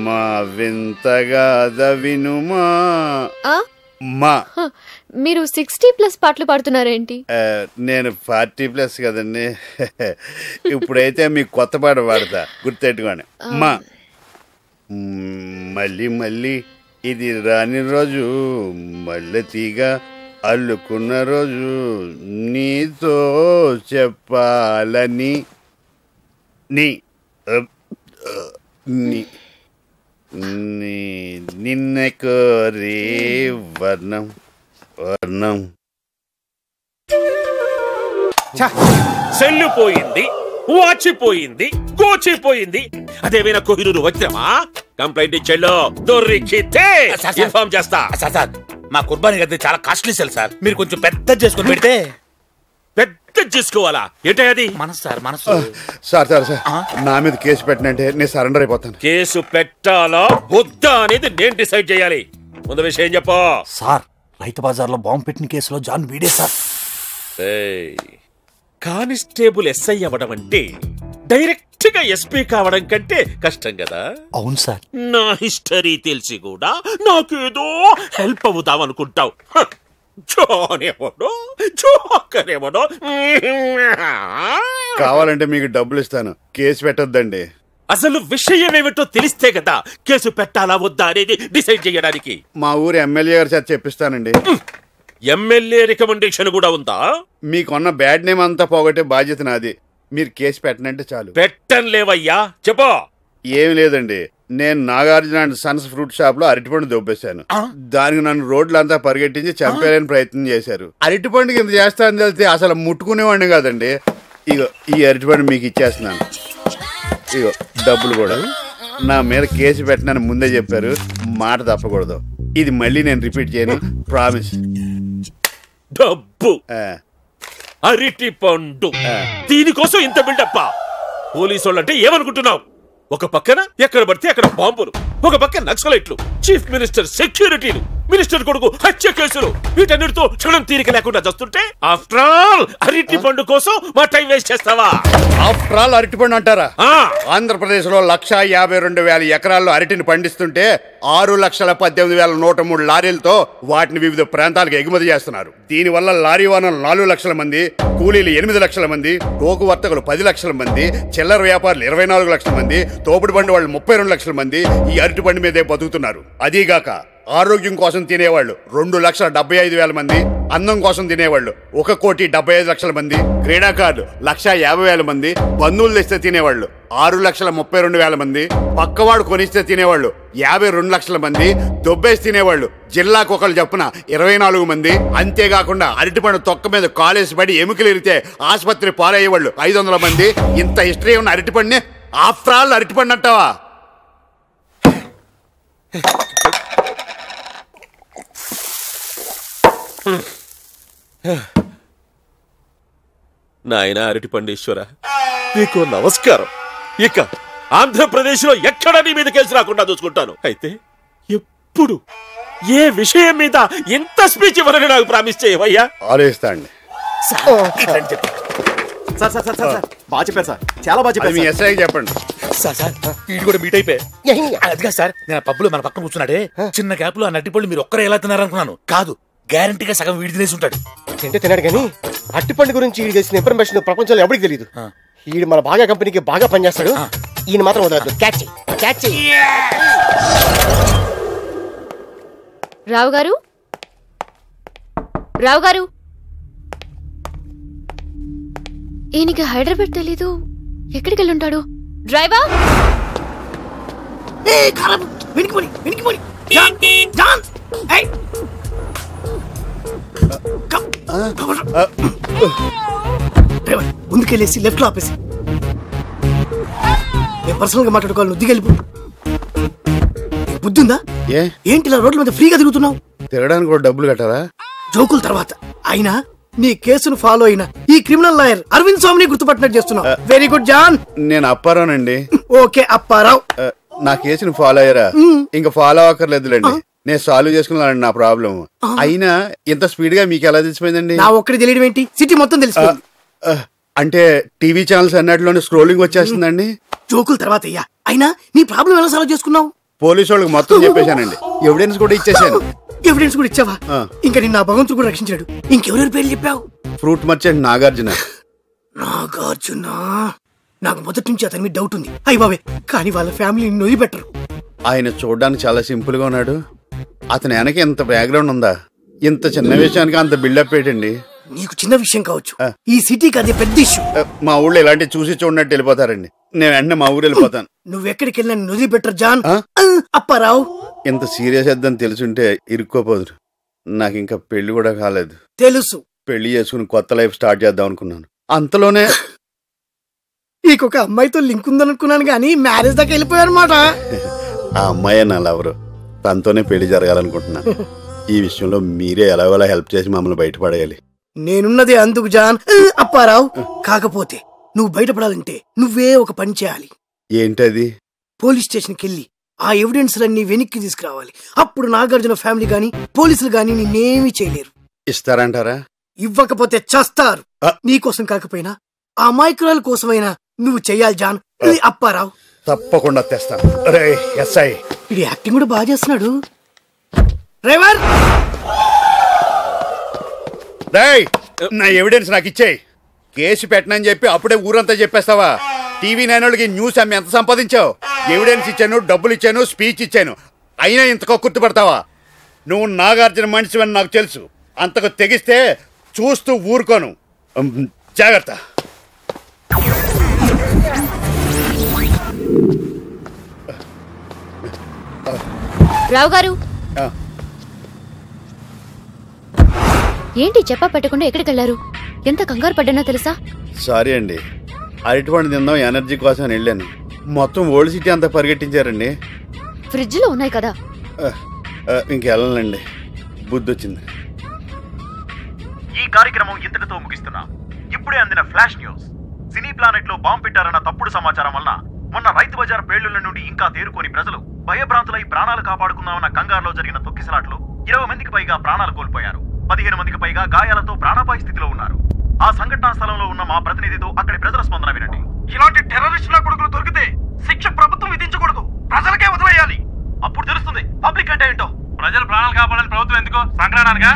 మా వింతగా దవినుమా. మీరు 60+ పాటలు పాడుతున్నారేంటి? నేను 40+ కదండి. ఇప్పుడైతే మీకు కొత్త పాట పాడతా, గుర్తెట్టుకోండి. మా మళ్ళీ మళ్ళీ ఇది రాని రోజు, మళ్ళీ తీగ అల్లుకున్న రోజు, నీతో చెప్పాలని నిన్న కోరే వర్ణం వర్ణం. సెల్లు పోయింది, వాచిపోయింది, గోచిపోయింది. అదేమైనా కోహినూరు వజ్రమా? కంప్లైంట్ ఇచ్చేళ్ళు దొరికితే ఇన్ఫార్మ్ చేస్తా. సార్ మా కుర్బానీ గది చాలా కాస్ట్లీ సెల్ సార్, మీరు కొంచెం పెద్ద చేసుకుని పెడితే. పెద్ద చేసుకోవాలా? ఏంటో అది మనసు సార్, మనసు. సార్ సార్ సార్ నా మీద కేసు పెట్టినంటే నేను సరెండర్ అయిపోతాను. కేసు పెట్టాలా వద్దా అనేది నేను డిసైడ్ చేయాలి. ముందు విషయం చెప్పు సార్. రైతు బజార్లో బాంబు పెట్టిన కేసులో జాన్ వీడే సార్. కానిస్టేబుల్ ఎస్ఐ అవ్వడం అంటే డైరెక్ట్ గా ఎస్పీ కావడం కంటే కష్టం కదా. అవును సార్. నా హిస్టరీ తెలిసి కూడా నాకేదో హెల్ప్ అవుతాం అనుకుంటావు. కావాలంటే మీకు డబ్బులు ఇస్తాను, కేసు పెట్టొద్దండి. అసలు విషయం ఏమిటో తెలిస్తే కదా కేసు పెట్టాలా వద్దా అనేది డిసైడ్ చేయడానికి. మా ఊరు ఎమ్మెల్యే గారి చేత చెప్పిస్తానండి. ఎమ్మెల్యే రికమెండేషన్ కూడా ఉందా? మీకున్న బ్యాడ్ నేమ్ అంతా పోగొట్టే బాధ్యత నాది. మీరు కేసు పెట్టనంటే చాలు. పెట్టలేవయ్యా, చెప్పు. ఏమి లేదండి, నేను Nagarjuna and Sons fruit shop లో అరటిపండు దొబ్బేశాను. దానికి నన్ను రోడ్లంతా పరిగెట్టించి చంపేయాలని ప్రయత్నం చేశారు. అరటిపండుకి ఇంత చేస్తానని తెలిస్తే అసలు ముట్టుకునేవాడిని కాదండి. ఇగో ఈ అరటిపండు మీకు ఇచ్చేస్తున్నాను, ఇగో డబ్బులు కూడా. నా మీద కేసు పెట్టనని ముందే చెప్పారు, మాట తప్పకూడదు. ఇది మళ్ళీ నేను రిపీట్ చేయను, ప్రామిస్. డబ్బు, అరటి పండు, దీనికోసం ఇంత బిల్డప్? పోలీసు వాళ్ళంటే ఏమనుకుంటున్నావు? ఒక పక్కన ఎక్కడ పడితే అక్కడ బాంబులు, ఒక పక్కన నక్సలైట్లు, చీఫ్ మినిస్టర్ సెక్యూరిటీలు, మినిస్టర్ కొడుకు హత్య కేసులు, వీటన్నిటితో క్షణం తీరిక లేకుండా చేస్తుంటే ఆఫ్టర్ ఆల్ అరటి పండు కోసం మా టైం వేస్ట్ చేస్తావా? ఆఫ్టర్ ఆల్ అరటిపండు అంటారా? ఆంధ్రప్రదేశ్ లో 1,52,000 ఎకరాల్లో అరటిని పండిస్తుంటే 6,18,103 లారీలతో వాటిని వివిధ ప్రాంతాలకు ఎగుమతి చేస్తున్నారు. దీనివల్ల లారీ ఓనర్లు 4 లక్షల మంది, కూలీలు 8 లక్షల మంది, టోకు వర్తకులు 10 లక్షల మంది, చిల్లర వ్యాపారులు 24 లక్షల మంది, తోపుడు బండి వాళ్ళు 32 లక్షల మంది ఈ అరటి పండు మీదే బతుకుతున్నారు. అదీగాక ఆరోగ్యం కోసం తినేవాళ్ళు 2,75,000 మంది, అందం కోసం తినేవాళ్ళు 1,75,00,000 మంది, క్రీడాకారులు 1,50,000 మంది, బంధువులు తెస్తే తినేవాళ్ళు 6,32,000 మంది, పక్కవాడు కొనిస్తే తినేవాళ్ళు 52 లక్షల మంది, దొబ్బేసి తినేవాళ్ళు జిల్లాకు ఒకళ్ళు చొప్పున 24 మంది. అంతేకాకుండా అరటిపండు తొక్క మీద కాలేసి పడి ఎముకలు ఇరితే ఆసుపత్రి పాలయ్యేవాళ్ళు 500 మంది. ఇంత హిస్టరీ ఉన్న అరటిపండుని ఆఫ్టర్ ఆల్ అరటిపండు అంటావా? నాయన అరటి పండేశ్వర, నీకు నమస్కారం. ఇక ఆంధ్రప్రదేశ్ లో ఎక్కడ నీ మీద కేసు రాకుండా చూసుకుంటాను. అయితే ఎప్పుడు ఏ విషయం మీద ఎంత స్పీచ్ ఇవ్వాలని నాకు ప్రామిస్ చేయవయ్యా? ఆలోచిస్తా అండి. బాగా చెప్పారు సార్, చాలా బాగా చెప్పారు. మీ ఎస్ఐకి చెప్పండి. సార్ వీడు కూడా మీట్ అయిపోయి. అదిగా సార్, నేను పబ్బులో మన పక్కన కూర్చున్నాడే, చిన్న గ్యాప్ లో ఆ నట్టిపళ్ళు మీరు ఒక్కరే ఎలా తిన్నారనుకున్నాను. కాదు, గ్యారంటీగా సగం వీడి తినేసి ఉంటాడు. తింటే తిన్నాడు కానీ అట్టిపండు గురించి వీడి తెలిసిన ఇన్ఫర్మేషన్ ప్రపంచంలో ఎవరికి తెలియదు. వీడు మన బాగా కంపెనీకి బాగా పనిచేస్తాడు. ఈయన మాత్రం వదలదు. Catch catch. రావు గారు, రావు గారు, ఈయనకి హైదరాబాద్ తెలీదు, ఎక్కడికి వెళ్ళి ఉంటాడు? డ్రైవర్, డ్రైవర్ ముందుకెళ్ళేసి లెఫ్ట్ లో ఆపేసి నేను పర్సనల్ గా మాట్లాడుకోవాలి. నువ్వు దిగెళ్ళిపో. బుద్ధి ఉందా? ఏంటి ఇలా రోడ్ల మీద ఫ్రీగా తిరుగుతున్నావు? తిరగడానికి కూడా డబ్బులు కట్టారా? జోకుల తర్వాత అయినా నీ కేసును ఫాలో అయిన ఈ క్రిమినల్ లాయర్ అరవింద్ స్వామిని గుర్తుపట్టినట్టు చేస్తున్నావు. Very good John. నేను అప్పారావునండి. ఓకే అప్పారావు. నా కేసును ఫాలో అయ్యారా? ఇంకా ఫాలో అవ్వక్కర్లేదులేండి, నేను సాల్వ్ చేసుకున్నానండి నా ప్రాబ్లం. అయినా ఇంత స్పీడ్ గా మీకు ఎలా తెలిసిపోయిందండి? నా ఒక్కడి తెలియడం ఏంటి, సిటీ మొత్తం తెలిసిపోయింది. అంటే టీవీ ఛానల్స్ అన్నట్లోనే స్క్రోలింగ్ వచ్చేస్తుందండి. జోకుల తర్వాత అయ్యా, అయినా నీ ప్రాబ్లం ఎలా సాల్వ్ చేసుకున్నావు? పోలీసు వాళ్ళకి మొత్తం చెప్పేశానండి, ఎవిడెన్స్ కూడా ఇచ్చేసాను. ఎవిడెన్స్ కూడా ఇచ్చావా? ఇంకా నిన్న భగవంతుడు కూడా రక్షించాడు. ఇంకెవరెవరి పేర్లు చెప్పావు? Fruit merchant Nagarjuna. నాగార్జున? నాకు మొదటి నుంచి అతని మీద డౌట్ ఉంది. అయ్య బాబే, కానీ వాళ్ళ ఫ్యామిలీని వదిలిపెట్టరు. ఆయన చూడడానికి చాలా సింపుల్ గా ఉన్నాడు. అతని వెనక ఎంత బ్యాక్గ్రౌండ్ ఉందా? ఇంత చిన్న విషయానికి అంత బిల్డప్ ఏంటండి? నీకు చిన్న విషయం కావచ్చు, ఈ సిటీకి అదే పెద్ద ఇష్యూ. మా ఊళ్ళో ఇలాంటి చూసి చూడనట్టు వెళ్ళిపోతారండి. నేను వెంటనే మా ఊరు వెళ్ళిపోతాను. నువ్వెక్కడికి వెళ్ళినా నిన్ను వదిలిపెట్టరు జాన్. అప్పారావు ఇంత సీరియస్ వద్దని తెలుసుంటే ఇరుక్కోపోదురు. నాకు ఇంకా పెళ్లి కూడా కాలేదు. తెలుసు. పెళ్లి చేసుకుని కొత్త లైఫ్ స్టార్ట్ చేద్దాం అనుకున్నాను. అంతలోనే నీకొక అమ్మాయితో లింక్ ఉందనుకున్నాను కానీ మ్యారేజ్ దాకా వెళ్ళిపోయానమాట. ఆ అమ్మాయి నా లవరు, తనతోనే పెళ్లి జరగాలనుకుంటున్నాను. ఈ విషయంలో మీరే ఎలాగోలా హెల్ప్ చేసి మమ్మల్ని బయటపడేయాలి. నేనున్నదే అందుకు జాన్. అప్పారావు, కాకపోతే నువ్వు బయటపడాలంటే నువ్వే ఒక పని చేయాలి. ఏంటది? పోలీస్ స్టేషన్కి వెళ్ళి ఆ ఎవిడెన్స్ లన్నీ వెనక్కి తీసుకురావాలి. అప్పుడు నాగార్జున ఫ్యామిలీ గాని పోలీసులు గాని నిన్నేమీ చేయలేరు. ఇస్తారంటారా? ఇవ్వకపోతే చస్తారు. నీకోసం కాకపోయినా ఆ అమాయకురాల కోసమైనా నువ్వు చెయ్యాలి జాన్. అప్పారావు తప్పకుండా తెస్తాను. ఎస్ఐ ఇది యాక్టింగ్ కూడా బాగా చేస్తున్నాడు. డ్రైవర్, నా ఎవిడెన్స్ నాకు ఇచ్చేయి. కేసు పెట్టనని చెప్పి అప్పుడే ఊరంతా చెప్పేస్తావా? టీవీ నైనోళ్ళకి న్యూస్ అమ్మి ఎంత సంపాదించావు? ఎవిడెన్స్ ఇచ్చాను, డబ్బులు ఇచ్చాను, స్పీచ్ ఇచ్చాను, అయినా ఇంతకు గుర్తుపడతావా? నువ్వు నాగార్జున మనిషివని నాకు తెలుసు. అంతకు తెగిస్తే చూస్తూ ఊరుకోను. జాగ్రత్త. రావు గారు, ఏంటి చెప్పా పెట్టకుండా ఎక్కడికి వెళ్ళారు? ఎంత కంగారు పడ్డానో తెలుసా? సారీ అండి, అరటిపండు తిందాం ఎనర్జీ కోసం వెళ్ళాను. మొత్తం ఓల్డ్ సిటీ అంతా పరిగెట్టించారండి. ఫ్రిడ్జ్ లో ఉన్నాయి కదా. ఇంకెళ్ళండి, బుద్ధి వచ్చింది. ఈ కార్యక్రమం ఇంతటితో ముగిస్తున్నా. ఇప్పుడే అందిన ఫ్లాష్ న్యూస్. సినీ ప్లానెట్ లో బాంబు పెట్టారన్న తప్పుడు సమాచారం వల్ల మొన్న రైతు బజార్ పేలుళ్ల నుండి ఇంకా తేరుకోని ప్రజలు భయభ్రాంతులై ప్రాణాలు కాపాడుకుందామన్న కంగారులో జరిగిన తొక్కిసలాట్లో 20 మందికి పైగా ప్రాణాలు కోల్పోయారు. 15 మందికి పైగా గాయాలతో ప్రాణాపాయ స్థితిలో ఉన్నారు. ఆ సంఘటనా స్థలంలో ఉన్న మా ప్రతినిధితో అక్కడి ప్రజల స్పందన వినండి. ఇలాంటి టెర్రరిస్టుల కొడుకులు దొరికితే శిక్ష ప్రభుత్వం విధించకూడదు, ప్రజలకే వదిలేయాలి. అప్పుడు తెలుస్తుంది పబ్లిక్ అంటే ఏంటో. ప్రజలు ప్రాణాలు కాపాడాలని ప్రభుత్వం ఎందుకో సంక్రాంతిగా.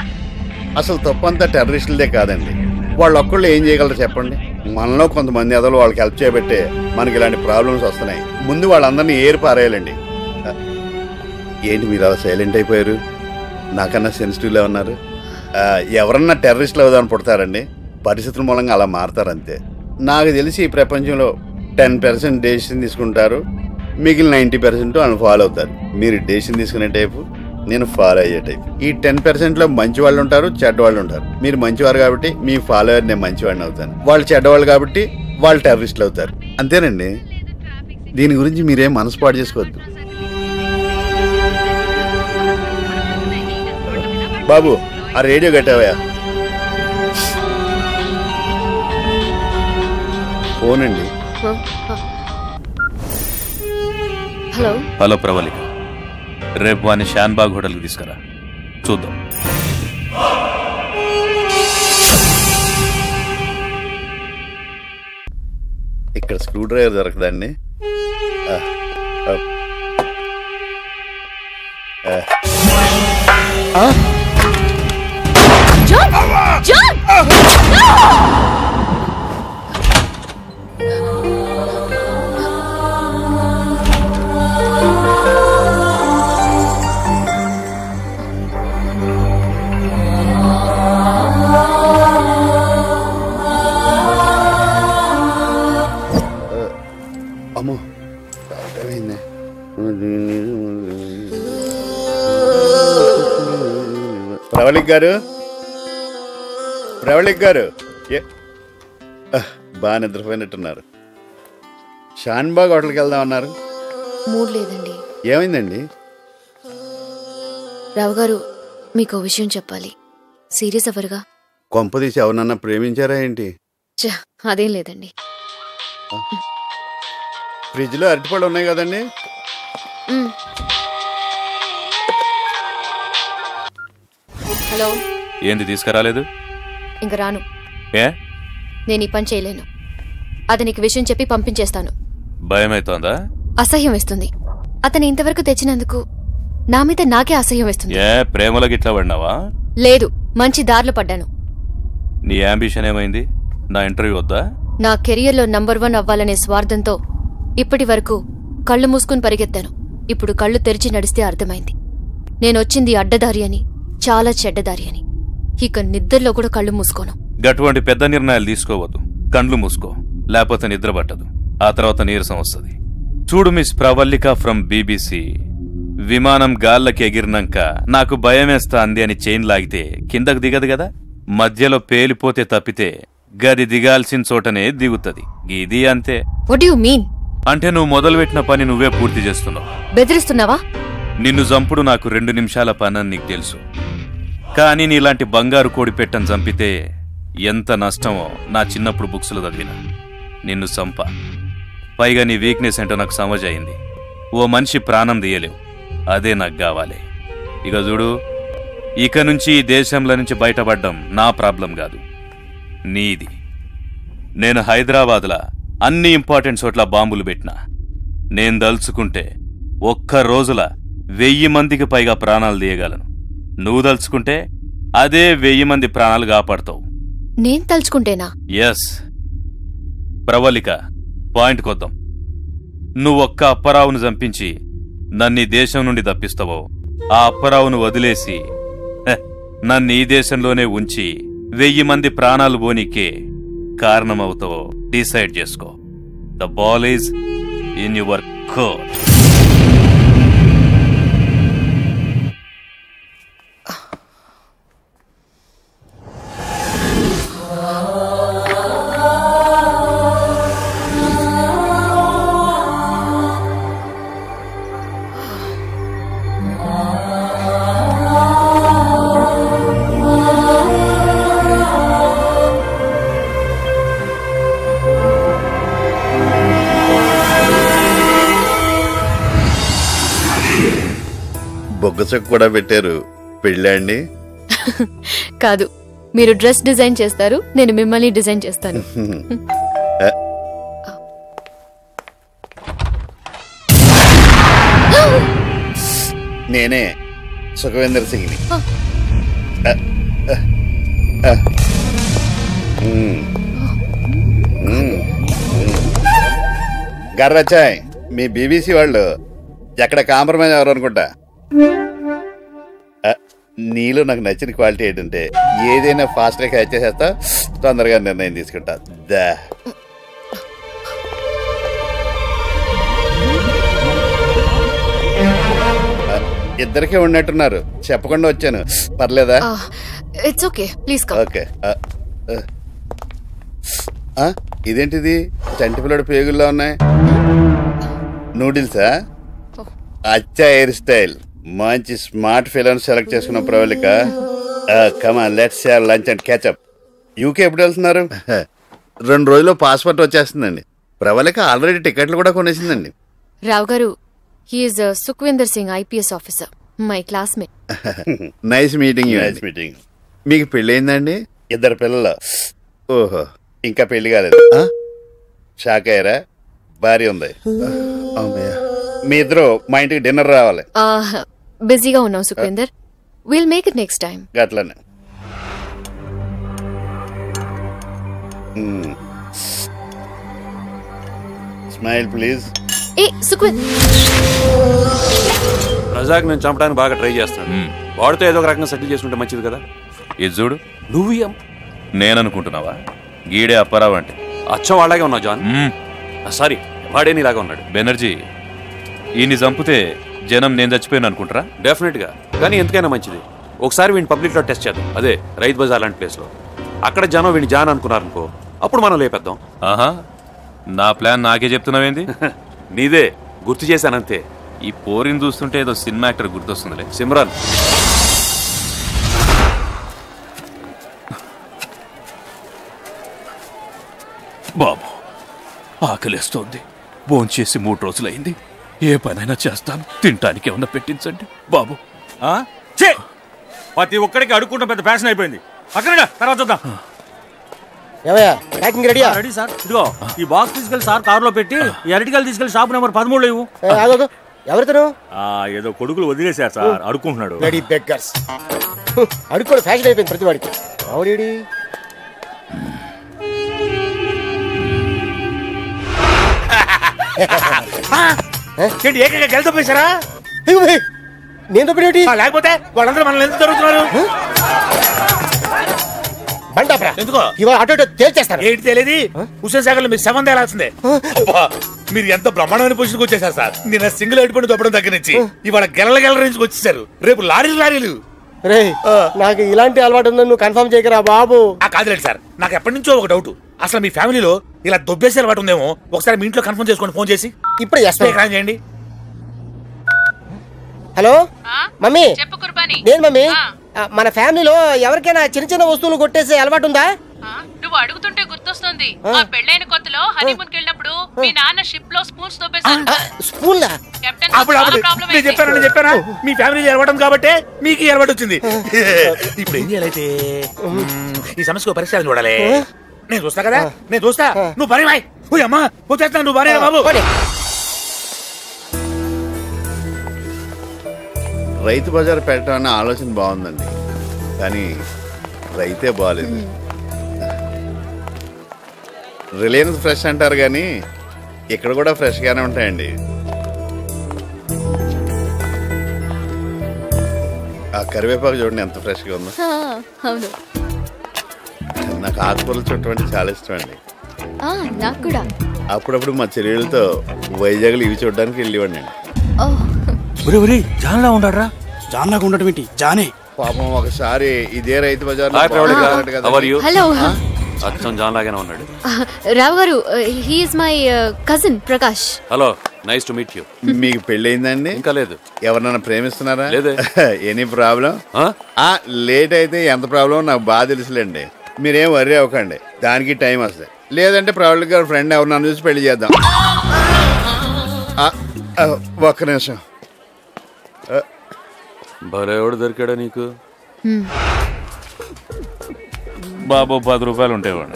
అసలు తప్పంతా టెర్రరిస్టులదే కాదండి. వాళ్ళు ఒక్కళ్ళు ఏం చేయగలరు చెప్పండి? మనలో కొంతమంది ఎదలు వాళ్ళకి హెల్ప్ చేయబట్టే మనకి ఇలాంటి ప్రాబ్లమ్స్ వస్తున్నాయి. ముందు వాళ్ళందరినీ ఏరు పారేయాలండి. ఏంటి మీరు అలా సైలెంట్ అయిపోయారు? నాకన్నా సెన్సిటివ్లో ఉన్నారు. ఎవరన్నా టెర్రరిస్టులు అవుదామని పుడతారండి, పరిస్థితుల మూలంగా అలా మారుతారంతే. నాకు తెలిసి ఈ ప్రపంచంలో 10% డెసిషన్ తీసుకుంటారు, మిగిలిన 90% వాళ్ళు ఫాలో అవుతారు. మీరు డెసిషన్ తీసుకునే టైపు, నేను ఫాలో అయ్యే టైప్. ఈ 10%లో మంచి వాళ్ళు ఉంటారు, చెడ్డవాళ్ళు ఉంటారు. మీరు మంచివారు కాబట్టి మీ ఫాలోవర్ నేను మంచివాడిని అవుతాను, వాళ్ళు చెడ్డవాళ్ళు కాబట్టి వాళ్ళు టెర్రరిస్టులు అవుతారు. అంతేనండి. దీని గురించి మీరేం మనసుపాటు చేసుకోవద్దు. బాబు, ఆ రేడియో కట్టావా? ఫోన్ అండి. హలో హలో ప్రవళిక, రేపు వాడిని షాన్బాగ్ హోటల్కి తీసుకురా, చూద్దాం. ఇక్కడ స్క్రూ డ్రైవర్ దొరకదండి. అమ్మో, ప్రవళిక్ గారు, ప్రవళిక్ గారు బాగా నిద్రపోయినట్టున్నారు. షాన్బాగ్ హోటల్కి వెళ్దాం అన్నారు. మూడ్ లేదండి. ఏమైందండి? రావు గారు మీకు విషయం చెప్పాలి. సీరియస్ అవ్వరుగా? కొంపదీసి ఎవరన్నా ప్రేమించారా ఏంటి? అదేం లేదండి. ఫ్రిడ్జ్లో అరటిపళ్ళు ఉన్నాయి కదండి. హలో. ఏంది తీసుకురాలేదు? ఇంక రాను. ఏ? నేను ఈ పని చేయలేను. అతనికి విషయం చెప్పి పంపించేస్తాను. భయమైతోందా? అసహ్యం వేస్తుంది. అతను ఇంతవరకు తెచ్చినందుకు నా మీద నాకే అసహ్యం వేస్తుంది. ఏ ప్రేమలో గిట్లా పడినావా? లేదు, మంచి దారిలో పడ్డాను. నీ అంబిషన్ ఏమైంది? నా ఇంటర్వ్యూ వద్దా? నా కెరియర్లో నంబర్ 1 అవ్వాలనే స్వార్థంతో ఇప్పటి వరకు కళ్ళు మూసుకుని పరిగెత్తాను. ఇప్పుడు కళ్ళు తెరిచి నడిస్తే అర్థమైంది నేనొచ్చింది అడ్డదారి అని, చాలా చెడ్డదారి అని. ఇక నిద్రలో కూడా కళ్ళు మూసుకోను. గటువంటి పెద్ద నిర్ణయాలు తీసుకోవద్దు. కండ్లు మూసుకో, లేకపోతే నిద్ర పట్టదు. ఆ తర్వాత నీరసం వస్తుంది. చూడు మిస్ ప్రవల్లిక ఫ్రమ్ బీబీసీ, విమానం గాల్లకి ఎగిరినాక నాకు భయమేస్తా అంది అని చైన్ లాగితే కిందకు దిగదు కదా. మధ్యలో పేలిపోతే తప్పితే గది దిగాల్సిన చోటనే దిగుతుంది. ఇది అంతే. What you mean? అంటే నువ్వు మొదలుపెట్టిన పని నువ్వే పూర్తి చేస్తున్నావు. బెదిరిస్తున్నావా? నిన్ను చంపుడు నాకు 2 నిమిషాల పని అని నీకు తెలుసు. కానీ నీలాంటి బంగారు కోడి పెట్టని చంపితే ఎంత నష్టమో నా చిన్నప్పుడు బుక్స్లో చదివిన. నిన్ను చంప, పైగా నీ వీక్నెస్ ఏంటో నాకు సమజ్ అయింది. ఓ మనిషి ప్రాణం తీయలేవు, అదే నాకు కావాలి. ఇక చూడు, ఇక నుంచి ఈ దేశంలో నుంచి బయటపడ్డం నా ప్రాబ్లం కాదు, నీది. నేను హైదరాబాద్లా అన్ని ఇంపార్టెంట్ చోట్ల బాంబులు పెట్టినా. నేను దలుచుకుంటే ఒక్క రోజుల 1000 మందికి పైగా ప్రాణాలు తీయగలను. నువ్వు దలుచుకుంటే అదే 1000 మంది ప్రాణాలు కాపాడతావు. నేను తలుచుకుంటేనా? ఎస్. ప్రవళిక, పాయింట్ కొద్దాం. నువ్వొక్క అప్పారావును చంపించి నన్ను ఈ దేశం నుండి తప్పిస్తావో, ఆ అప్పారావును వదిలేసి నన్ను ఈ దేశంలోనే ఉంచి 1000 మంది ప్రాణాలు పోనీకే కారణమవుతావో డిసైడ్ చేసుకో. The ball is in your court. బొగ్గసకు కూడా పెట్టారు. పెళ్ళా అండి? కాదు, మీరు డ్రెస్ డిజైన్ చేస్తారు, నేను మిమ్మల్ని డిజైన్ చేస్తాను. నేనే సుఖవేందర్ సింగ్ని. గర్రచాయ్, మీ బీబీసీ వాళ్ళు ఎక్కడ కాంప్రమైజ్ ఎవరు అనుకుంటా. నీలో నాకు నచ్చిన క్వాలిటీ ఏంటంటే ఏదైనా ఫాస్ట్గా క్యాచ్ చేసేస్తా, తొందరగా నిర్ణయం తీసుకుంటా. ఇద్దరికే ఉన్నట్టున్నారు, చెప్పకుండా వచ్చాను. పర్లేదా? It's okay, please come. Okay. ఇదేంటిది? చంటి పిల్లడు పేగుల్లో ఉన్నాయి. నూడిల్సా? అచ్చా హెయిర్ స్టైల్. మంచి స్మార్ట్ ఫిల్మ్ సెలెక్ట్ చేసుకున్న Pravallika. Come on, let's share lunch and catch up. UK ఎప్పుడు వెళ్తున్నారు? 2 రోజుల్లో పాస్పోర్ట్ వచ్చేస్తుందండి. ప్రవళిక ఆల్రెడీ టికెట్లు కూడా కొనేసిందండి. రావు గారు, he's Sukhwinder Singh, IPS officer, my classmate. Nice meeting. Nice meeting. మీకు పెళ్ళయిందండి? 2 పిల్లలు. ఓహో, ఇంకా పెళ్లి కాలేదు. షాక్ అయ్యారా? భార్య ఉంది. మీ ఇద్దరు మా ఇంటికి డిన్నర్ రావాలి. బిజీగా ఉన్నాం Sukhwinder, will make it next time. గట్లనే. Smile please. రజాక్ నేను చంపడానికి బాగా ట్రై చేస్తున్నాను. వాడితో ఏదో ఒక రకంగా సెటిల్ చేసుకుంటే మంచిది కదా. ఇది చూడు, నువ్వు నేననుకుంటున్నావా? గీడే అప్పారావు అంటే అచ్చం అలాగే ఉన్నావు జాన్. సారీ, వాడే నీలాగా ఉన్నాడు. బెనర్జీ, ఈయన్ని చంపితే జనం నేను చచ్చిపోయాను అనుకుంటారా? డెఫినెట్ గా, కానీ ఎందుకైనా మంచిది ఒకసారి వీడిని పబ్లిక్ లో టెస్ట్ చేద్దాం. అదే రైతు బజార్ లాంటి ప్లేస్ లో. అక్కడ జనం వీడిని జాన్ అనుకున్నారనుకో, అప్పుడు మనం లేపేద్దాం. ఆహా, నా ప్లాన్ నాకే చెప్తున్నావేంది? నీదే గుర్తు చేశానంతే. ఈ పోరిని చూస్తుంటే ఏదో సినిమా యాక్టర్ గుర్తొస్తుందిలే. సిమ్రాన్, బాబు ఆకలిస్తోంది, భోంచేసి 3 రోజులైంది. ఏ పనైనా చేస్తాను, తినటానికి ఏమన్నా పెట్టించండి బాబు. ప్రతి ఒక్కడికి అడుక్కుంటే పెద్ద ఫ్యాషన్ అయిపోయింది. అక్కడ తర్వాత చూద్దాం. Ready sir. ఇదిగో ఈ బాక్స్ తీసుకెళ్లి సార్ కారులో పెట్టి ఈ అరటికలు తీసుకెళ్లి షాప్ నెంబర్ 13 ఇవ్వు. ఎవరితను? ఏదో కొడుకులు వదిలేశారు సార్, అడుక్కుంటున్నాడు. Ready beggars. అడుక్కోవడం ఫ్యాషన్ అయిపోయింది ప్రతి వాడికి. ఆవిడేడి ఏంటి ఏకంగా గెలుతో పోసారా? నేను తప్పేటి? లేకపోతే వాళ్ళందరూ మనల్ని ఎందుకు జరుగుతున్నారు? ఎందుకో ఇవాళ అటు తేల్చేస్తారు. ఏంటి తెలియదు? హుస్సేన్ సాగర్ లో మీకు శవం తేలాల్సిందే. మీరు ఎంత బ్రహ్మాండమైన పొజిషన్కి వచ్చేసారు సార్. నిన్న సింగిల్ అడిపండి దొప్పడం దగ్గర నుంచి ఇవాళ గెలల రేంజ్కి వచ్చేసారు. రేపు లారీలు. రే, నాకు ఇలాంటి అలవాటు ఉందని నువ్వు కన్ఫర్మ్ చేయకరా బాబు. కాదులేండి సార్, నాకు ఎప్పటి నుంచో ఒక డౌట్. అసలు మీ ఫ్యామిలీలో ఇలా దొబ్బేసే అలవాటు ఉందేమో. ఒకసారి మీ ఇంట్లో కన్ఫర్మ్ చేసుకోండి, ఫోన్ చేసి. ఇప్పుడు చేయండి. హలో మమ్మీ, చెప్పు కుర్బానీ. నేను మమ్మీ, మన ఫ్యామిలీలో ఎవరికైనా చిన్న చిన్న వస్తువులు కొట్టేసే అలవాటు ఉందా? నువ్వు అడుగుతుంటే గుర్తొస్తుంది. మా పెళ్ళైన కొత్తలో హనీమూన్ కెళ్ళినప్పుడు మీ నాన్న షిప్ లో స్పూన్స్ తోపేశారు. స్పూన్లా? నేను చెప్పానా మీ ఫ్యామిలీ ఎలవడం కాబట్టి మీకు ఎలవాటు వచ్చింది. ఇప్పుడు ఏం చేయాలైతే ఈ సమస్యకు పరిష్కారం చూడాలి. నేను చూస్తా కదా, నేను చూస్తా. నువ్వు పని బాయ్. అమ్మా వచ్చేస్తా, నువ్వు భార్య బాబు. రైతు బజార్ పెట్టాలన్న ఆలోచన బాగుందండి, కానీ రైతే బాగాలేదు. రిలయన్స్ ఫ్రెష్ అంటారు కానీ ఇక్కడ కూడా ఫ్రెష్గానే ఉంటాయండి. ఆ కరివేపాకు చూడండి ఎంత ఫ్రెష్గా ఉందో. అవును, నాకు ఆకుకూరలు చుట్టం అంటే చాలా ఇష్టం అండి. నాకు కూడా. అప్పుడప్పుడు మా చెల్లెళ్ళతో వైజాగ్లో ఇవి చూడడానికి వెళ్ళేవాడిని. జాన్లా ఉండరా? జాన్లాగా ఉండటం ఏంటి? జానే పాపం ఒకసారి ఇదే రైతు బజార్. హలో. అచ్చం జాన్ లాగానే ఉన్నాడు. రావు గారు, he is my cousin Prakash. Hello, nice to meet you. మీకు పెళ్ళయిందండి? ఇంకా లేదు. ఎవరన్నా ప్రేమిస్తున్నారా? లేదు. Any problem? లేట్ అయితే ఎంత ప్రాబ్లం నాకు బాగా తెలుసులేండి. మీరేం వర్రీ అవ్వకండి, దానికి టైం వస్తుంది. లేదంటే ప్రవళిక గారు ఫ్రెండ్ ఎవరన్నా చూసి పెళ్లి చేద్దాం. ఒక్క నిమిషం. భలేవాడు దొరికాడా నీకు? బాబు 10 రూపాయలు ఉంటాయివాడు.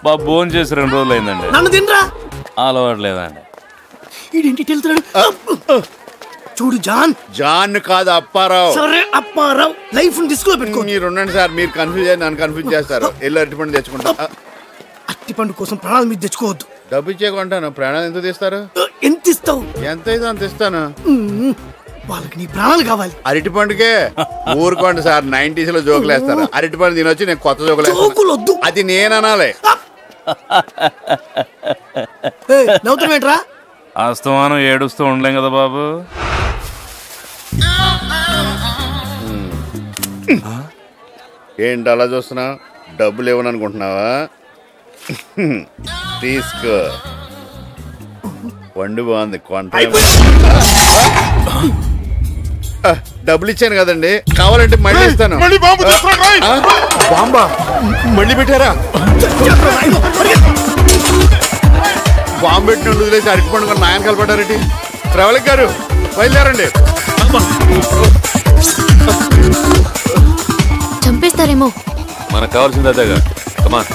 బాబు భోజనం చేసి 2 రోజులు అయిందండి. నన్ను తినరా? అలవాటు లేదండి. చూడు జాన్. జాన్ కాదు అప్పారావు. సరే అప్పారావు. లైఫ్ డిస్కో పెట్టుకో. మీరు ఉండండి సార్, మీరు కన్ఫ్యూజ్ అయ్యి నన్ను కన్ఫ్యూజ్ చేస్తారు. వెళ్ళి అరటిపండు తెచ్చుకుంటా. అరటిపండు కోసం ప్రాణాలు మీరు తెచ్చుకోవద్దు. డబ్బు ఇచ్చేకుంటాను. ప్రాణాలు ఎంత తీస్తారు? ఎంత ఇస్తావు? ఎంత అయితే అంత ఇస్తాను. వాళ్ళకి నీ ప్రాణాలు కావాలి. అరటిపండుకే ఊరుకోండి సార్, 90s లో జోకులు వేస్తారు. అరటిపండు తినొచ్చి నేను కొత్త జోకులు వద్దు. అది నేను అనాలి. నవ్వుతున్నావేంట్రా? అస్తమానం ఏడుస్తూ ఉండలేం కదా బాబు. ఏంటి అలా చూస్తున్నా? డబ్బులు ఇవ్వను అనుకుంటున్నావా? తీసుకో. వండు బాగుంది, కొంట. డబ్బులు ఇచ్చాను కదండి, కావాలంటే మళ్ళీ ఇస్తాను. బాంబా మళ్ళీ పెట్టారా? బాంబు పెట్టిన వదిలేసి అరటిపండు కొన్ని నాయన కలపడ్డారేంటి? ప్రవళిక గారు బయలుదేరండి. చంపేస్తారేమో. మనకు కావాల్సింది అదేగా. కమాన్.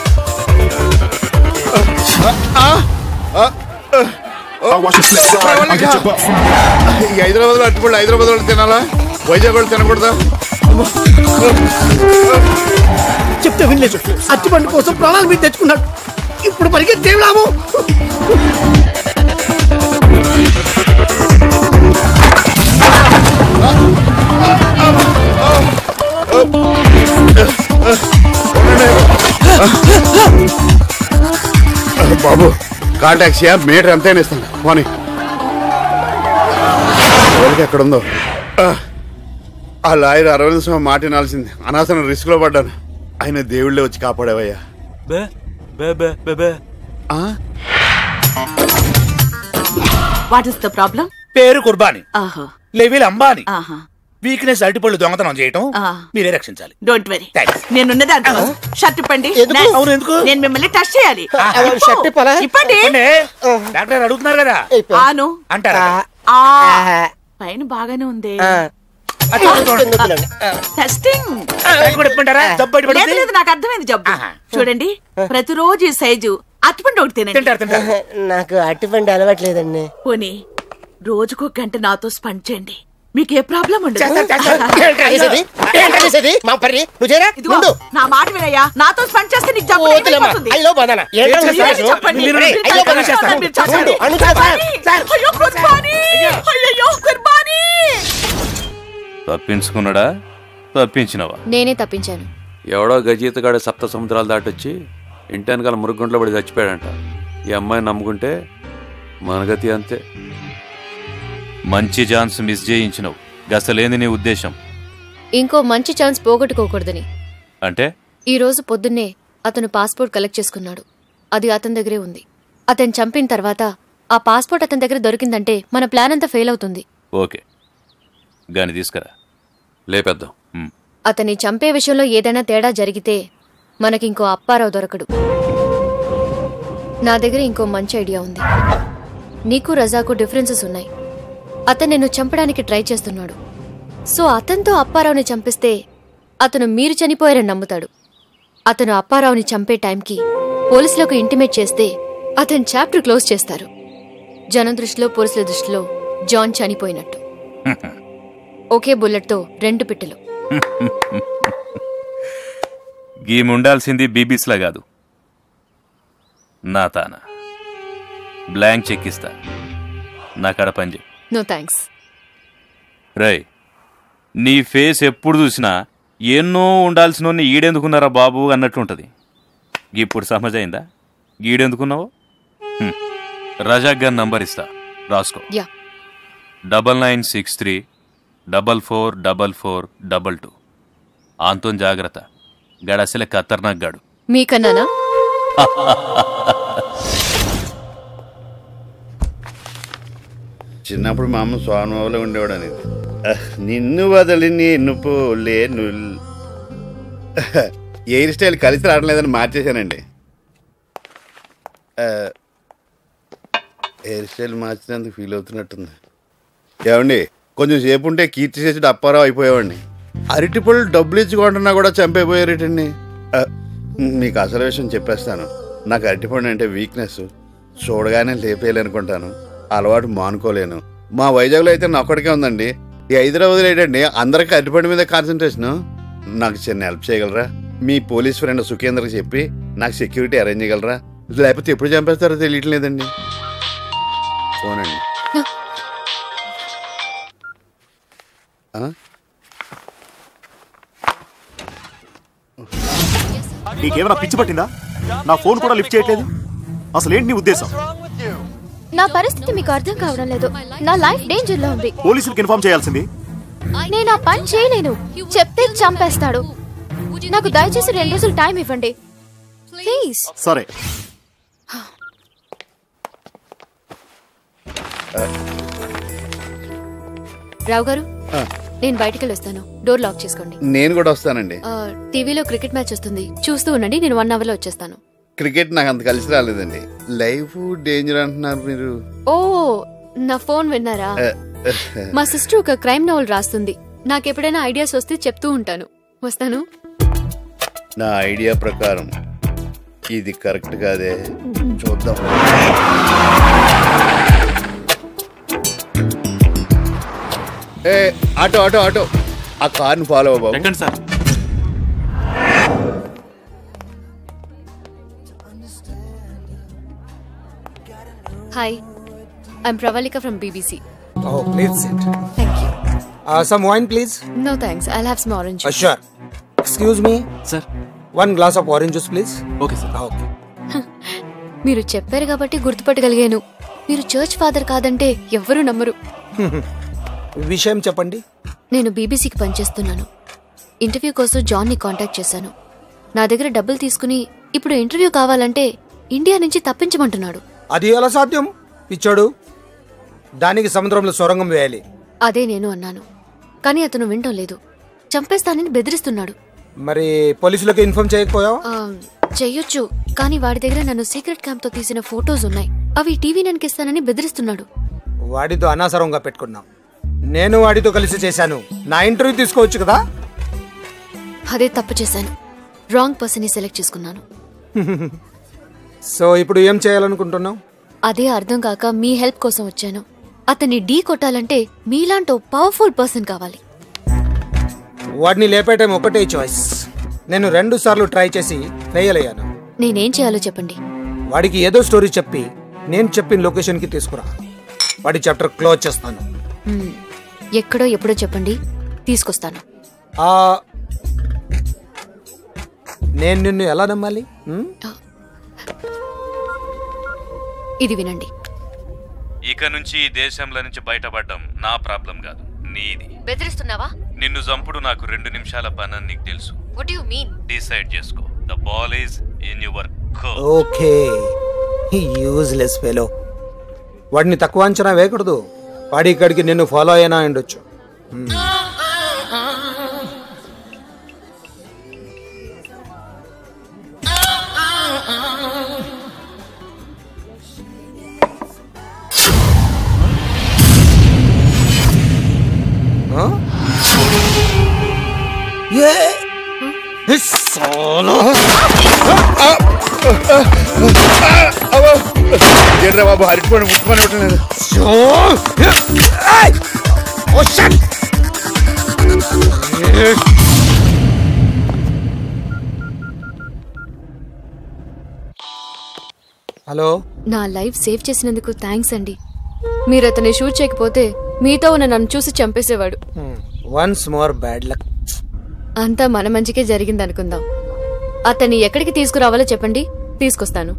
హైదరాబాద్ లో అరటిపండు హైదరాబాద్ లో తినాలా? వైజాగ్ వాళ్ళు తినకూడదా? చెప్తే వినలేదు. అరటిపండు కోసం ప్రాణాలు మీరు తెచ్చుకున్నాడు. ఇప్పుడు పరిగెత్తేలాము. బాబు కాల్ టాక్సీయా? మీటర్ ఎంతైనా ఇస్తాను. పోనీ ఎక్కడ ఉందో. ఆ లాయర్ 60 నిమిషం మాట వినాల్సింది. అనవసరం రిస్క్ లో పడ్డాను. ఆయన దేవుళ్ళే వచ్చి కాపాడావయ్యా. What is the problem? పేరు కుర్బానీ, లెవెల్ అంబానీ, వీక్నెస్ అరటిపళ్ళు దొంగతనం చేయటం మీరే రక్షించాలి. డోంట్ వెరీ, నేనున్నది అర్థం. షర్ట్ ఇప్పండి. అవును, ఎందుకు? నేను మిమ్మల్ని టచ్ చేయాలి. ఇప్పండి. డాక్టర్ అడుగుతున్నారు కదా. ఆను అంటారా? పైన బాగానే ఉంది. నాకు అర్థమైంది జబ్బు. చూడండి, ప్రతిరోజు ఈ సైజు అరటిపండు ఒకటి తినండి. నాకు అరటిపండు అలవాట్లేదండి. పోనీ రోజుకు గంట నాతో స్పెండ్ చేయండి, మీకు ఏ ప్రాబ్లం ఉండదు. ఇదిగో, నా మాట వినయ్యా, నాతో స్పెండ్ చేస్తే నీకు జబ్బు అయిపోతుంది. తప్పించుకున్నాడా, తప్పించినవా? నేనే తప్పించాను. ఎవడో గజీతగాడు సప్త సముద్రాలు దాటొచ్చి ఇంటి వెనకాల మురుగుంట్లో పడి చచ్చిపోయాడంట. ఈ అమ్మాయిని నమ్ముకుంటే మనగతి అంతే. మంచి ఛాన్స్ మిస్ చేయించినవు. గసలేంది నీ ఉద్దేశం? ఇంకో మంచి ఛాన్స్ పోగొట్టుకోకూడదని. అంటే ఈ రోజు పొద్దున్నే అతను పాస్పోర్ట్ కలెక్ట్ చేసుకున్నాడు. అది అతని దగ్గరే ఉంది. అతను చంపిన తర్వాత ఆ పాస్పోర్ట్ అతని దగ్గర దొరికిందంటే మన ప్లాన్ అంతా ఫెయిల్ అవుతుంది. ఓకే, గాని తీసుకురా, లేపేద్దాం. అతన్ని చంపే విషయంలో ఏదైనా తేడా జరిగితే మనకింకో అప్పారావు దొరకడు. నా దగ్గర ఇంకో మంచి ఐడియా ఉంది. నీకు రజాకు డిఫరెన్సెస్ ఉన్నాయి. అతను నిన్ను చంపడానికి ట్రై చేస్తున్నాడు. సో అతనితో అప్పారావుని చంపిస్తే అతను మీరు చనిపోయారని నమ్ముతాడు. అతను అప్పారావుని చంపే టైంకి పోలీసులకు ఇంటిమేట్ చేస్తే అతని చాప్టర్ క్లోజ్ చేస్తారు. జనం దృష్టిలో, పోలీసుల దృష్టిలో జాన్ చనిపోయినట్టు. ఒకే బుల్లెట్తో 2 పిట్టలు. గీముండాల్సింది బీబీస్లా కాదు, నా తాన. బ్లాంక్ చెక్ ఇస్తా, నా కడ పని. No thanks. రై, నీ ఫేస్ ఎప్పుడు చూసినా ఎన్నో ఉండాల్సిన ఈడెందుకున్నారా బాబు అన్నట్లుంటది. ఇప్పుడు సమజైందా గీడెందుకున్నావు? రజాక్ గారి నంబర్ ఇస్తా, రాసుకో. 9963444422. ఆంతో జాగ్రత్త, గడసలే ఖతర్నాక్ గాడు. మీకన్నానా? చిన్నప్పుడు మా అమ్మ స్వామిలో ఉండేవాడు అనేది. నిన్ను వదిలి నేను పోలేను. ఎయిర్ స్టైల్ కలిసి రావడం లేదని మార్చేశానండి. హెయిర్ స్టైల్ మార్చినందుకు ఫీల్ అవుతున్నట్టుంది. ఏమండి, కొంచెం సేపు ఉంటే కీర్తి చేసి అప్పారావు అయిపోయేవాడిని. అరటిపళ్ళు డబ్బులు ఇచ్చుకుంటున్నా కూడా చంపైపోయారేటండి. మీకు అసలు విషయం చెప్పేస్తాను. నాకు అరటిపండు అంటే వీక్నెస్. చూడగానే లేపేయాలనుకుంటాను, అలవాటు మానుకోలేను. మా వైజాగ్లో అయితే నా ఒక్కడికే ఉందండి. ఈ హైదరాబాద్లో ఏంటండి అందరికీ అరటిపండు మీద కాన్సన్ట్రేషన్. నాకు చిన్న హెల్ప్ చేయగలరా? మీ పోలీస్ ఫ్రెండ్ సుఖేంద్రకి చెప్పి నాకు సెక్యూరిటీ అరేంజ్ చేయగలరా? లేకపోతే ఎప్పుడు చంపేస్తారో తెలియట్లేదండి. ఫోనండి. నీకేమైనా పిచ్చి పట్టిందా? నా ఫోన్ కూడా లిఫ్ట్ చేయట్లేదు. అసలు ఏంటి నీ ఉద్దేశం? నా పరిస్థితి మీకు అర్థం కావడం లేదు. నా లైఫ్ డేంజర్ లో ఉంది. పోలీసులకు ఇన్ఫార్మ్ చేయాల్సింది. నేను ఆ పని చేయలేను. చెప్తే చంపేస్తాడు. నాకు దయచేసి 2 రోజులు టైం ఇవ్వండి ప్లీజ్. సరే. రావు గారు, నేను బయటికి వస్తాను. డోర్ లాక్ చేసుకోండి. నేను కూడా వస్తానండి. టీవీలో క్రికెట్ మ్యాచ్ వస్తుంది, చూస్తూ ఉండండి. నేను 1 అవర్లో వచ్చేస్తాను. క్రికెట్ నాకు అంత కలిసి రాలేదండి. లైఫ్ డేంజర్ అంటున్నారు మీరు. ఓ, నా ఫోన్ విన్నారా? మా సిస్టర్ ఒక క్రైమ్ నవల్ రాస్తుంది. నాకెప్పుడైనా ఐడియాస్ వస్తే చెప్తూ ఉంటాను. వస్తాను. నా ఐడియా ప్రకారం ఇది కరెక్ట్ కాదే, చూద్దాం. ఆటో ఆటో ఆటో, ఆ కార్ని ఫాలో అవ్వ బాబు. Sir. Hi, I'm Pravalika from BBC. Oh, please sit. Thank you. Some wine, please. No thanks. I'll have some orange juice. Sure. Excuse me. Sir. 1 glass of orange juice, please. Okay, sir. Okay. మీరు చెప్పారు కాబట్టి గుర్తుపట్టగలిగాను. మీరు చర్చ్ ఫాదర్ కాదంటే ఎవ్వరూ నమ్మరు. విషయం చెప్పండి. నేను బీబీసీకి పనిచేస్తున్నాను. ఇంటర్వ్యూ కోసం జాన్ని కాంటాక్ట్ చేశాను. నా దగ్గర డబ్బులు తీసుకుని ఇప్పుడు ఇంటర్వ్యూ కావాలంటే ఇండియా నుంచి తప్పించమంటున్నాడు. అది ఎలా సాధ్యం? పిచ్చాడు, దానికి సముద్రంలో సొరంగం వేయాలి. అదే నేను అన్నాను, కానీ అతను వినటం లేదు. చంపేస్తానని బెదిరిస్తున్నాడు. మరి పోలీసులకు ఇన్ఫార్మ్ చేయకపోయావా? చెయ్యొచ్చు, కానీ వాడి దగ్గర నన్ను సీక్రెట్ క్యాంప్ తో తీసిన ఫోటోస్ ఉన్నాయి. అవి టీవీ నన్కిస్తానని బెదిరిస్తున్నాడు. వాడితో అనవసరంగా పెట్టుకున్నాం. నేను వాడితో కలిసి చేశాను. నా ఇంటర్వ్యూ తీసుకోవచ్చు కదా. అదే తప్పు చేశాను. రాంగ్ పర్సన్ ని సెలెక్ట్ చేసుకున్నాను. సో ఇప్పుడు ఏం చేయాలనుకుంటున్నావు? అదే అర్థం కాక మీ హెల్ప్ కోసం వచ్చాను. అతన్ని ఢీ కొట్టాలంటే మీలాంటి పవర్ఫుల్ పర్సన్ కావాలి. వాడిని లేపేయటం ఒకటే చాయిస్. నేను 2 సార్లు ట్రై చేసి ఫెయిల్ అయ్యాను. నేనేం చేయాలో చెప్పండి. వాడికి ఏదో స్టోరీ చెప్పి నేను చెప్పిన లొకేషన్ కి తీసుకురా. వాడి చాప్టర్ క్లోజ్ చేస్తాను. ఎక్కడో ఎప్పుడో చెప్పండి, తీసుకొస్తాను. నేను నిన్ను ఎలా నమ్మాలి? ఇది వినండి. ఇక నుంచి ఈ దేశంలో నుంచి బయటపడడం నా ప్రాబ్లం కాదు, నీది. బెదిరిస్తున్నావా? నిన్ను చంపుడు నాకు 2 నిమిషాల పని అని నీకు తెలుసు. What you mean? డిసైడ్ చేసుకో. The ball is in your court. Okay, useless fellow. వాడిని తక్కువ అంచనా వేయకూడదు. వాడి ఇక్కడికి నిన్ను ఫాలో అయినా ఉండొచ్చు. బాబు అరటిపండు ముట్టుకొని పెట్టలేదు. హలో, నా లైఫ్ సేవ్ చేసినందుకు థ్యాంక్స్ అండి. మీరు అతన్ని షూట్ చేయకపోతే మీతో ఉన్న నన్ను చూసి చంపేసేవాడు. Once more bad luck. అంతా మన మంచికే జరిగింది అనుకుందాం. అతన్ని ఎక్కడికి తీసుకురావాలో చెప్పండి, తీసుకొస్తాను.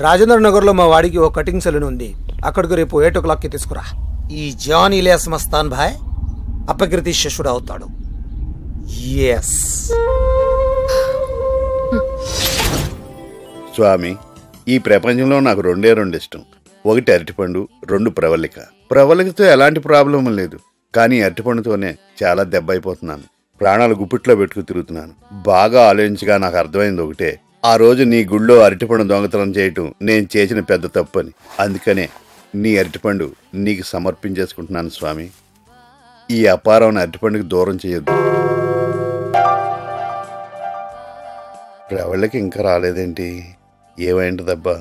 రాజేంద్ర నగర్ లో మా వాడికి ఓ కటింగ్ సెలూన్ ఉంది. అక్కడికి రేపు 8 o'clock తీసుకురా. ఈ జాన్ ఇలియాస్ మస్తాన్ భాయ్ అపకీర్తి శిష్యుడు అవుతాడు. ఎస్ స్వామి, ఈ ప్రపంచంలో నాకు 2 ఇష్టం. 1 అరటిపండు, 2 ప్రవళిక. ప్రవళికతో ఎలాంటి ప్రాబ్లం లేదు, కానీ అరటిపండుతోనే చాలా దెబ్బ అయిపోతున్నాను. ప్రాణాలు గుప్పిట్లో పెట్టుకు తిరుగుతున్నాను. బాగా ఆలోచించగా నాకు అర్థమైంది ఒకటే, ఆ రోజు నీ గుళ్ళో అరటిపండు దొంగతనం చేయటం నేను చేసిన పెద్ద తప్పని. అందుకనే నీ అరటిపండు నీకు సమర్పించేసుకుంటున్నాను స్వామి. ఈ అపారం అరటిపండుకి దూరం చేయొద్దు. ప్రవళ్ళకి ఇంకా రాలేదేంటి? ఏమైంటదబ్బా?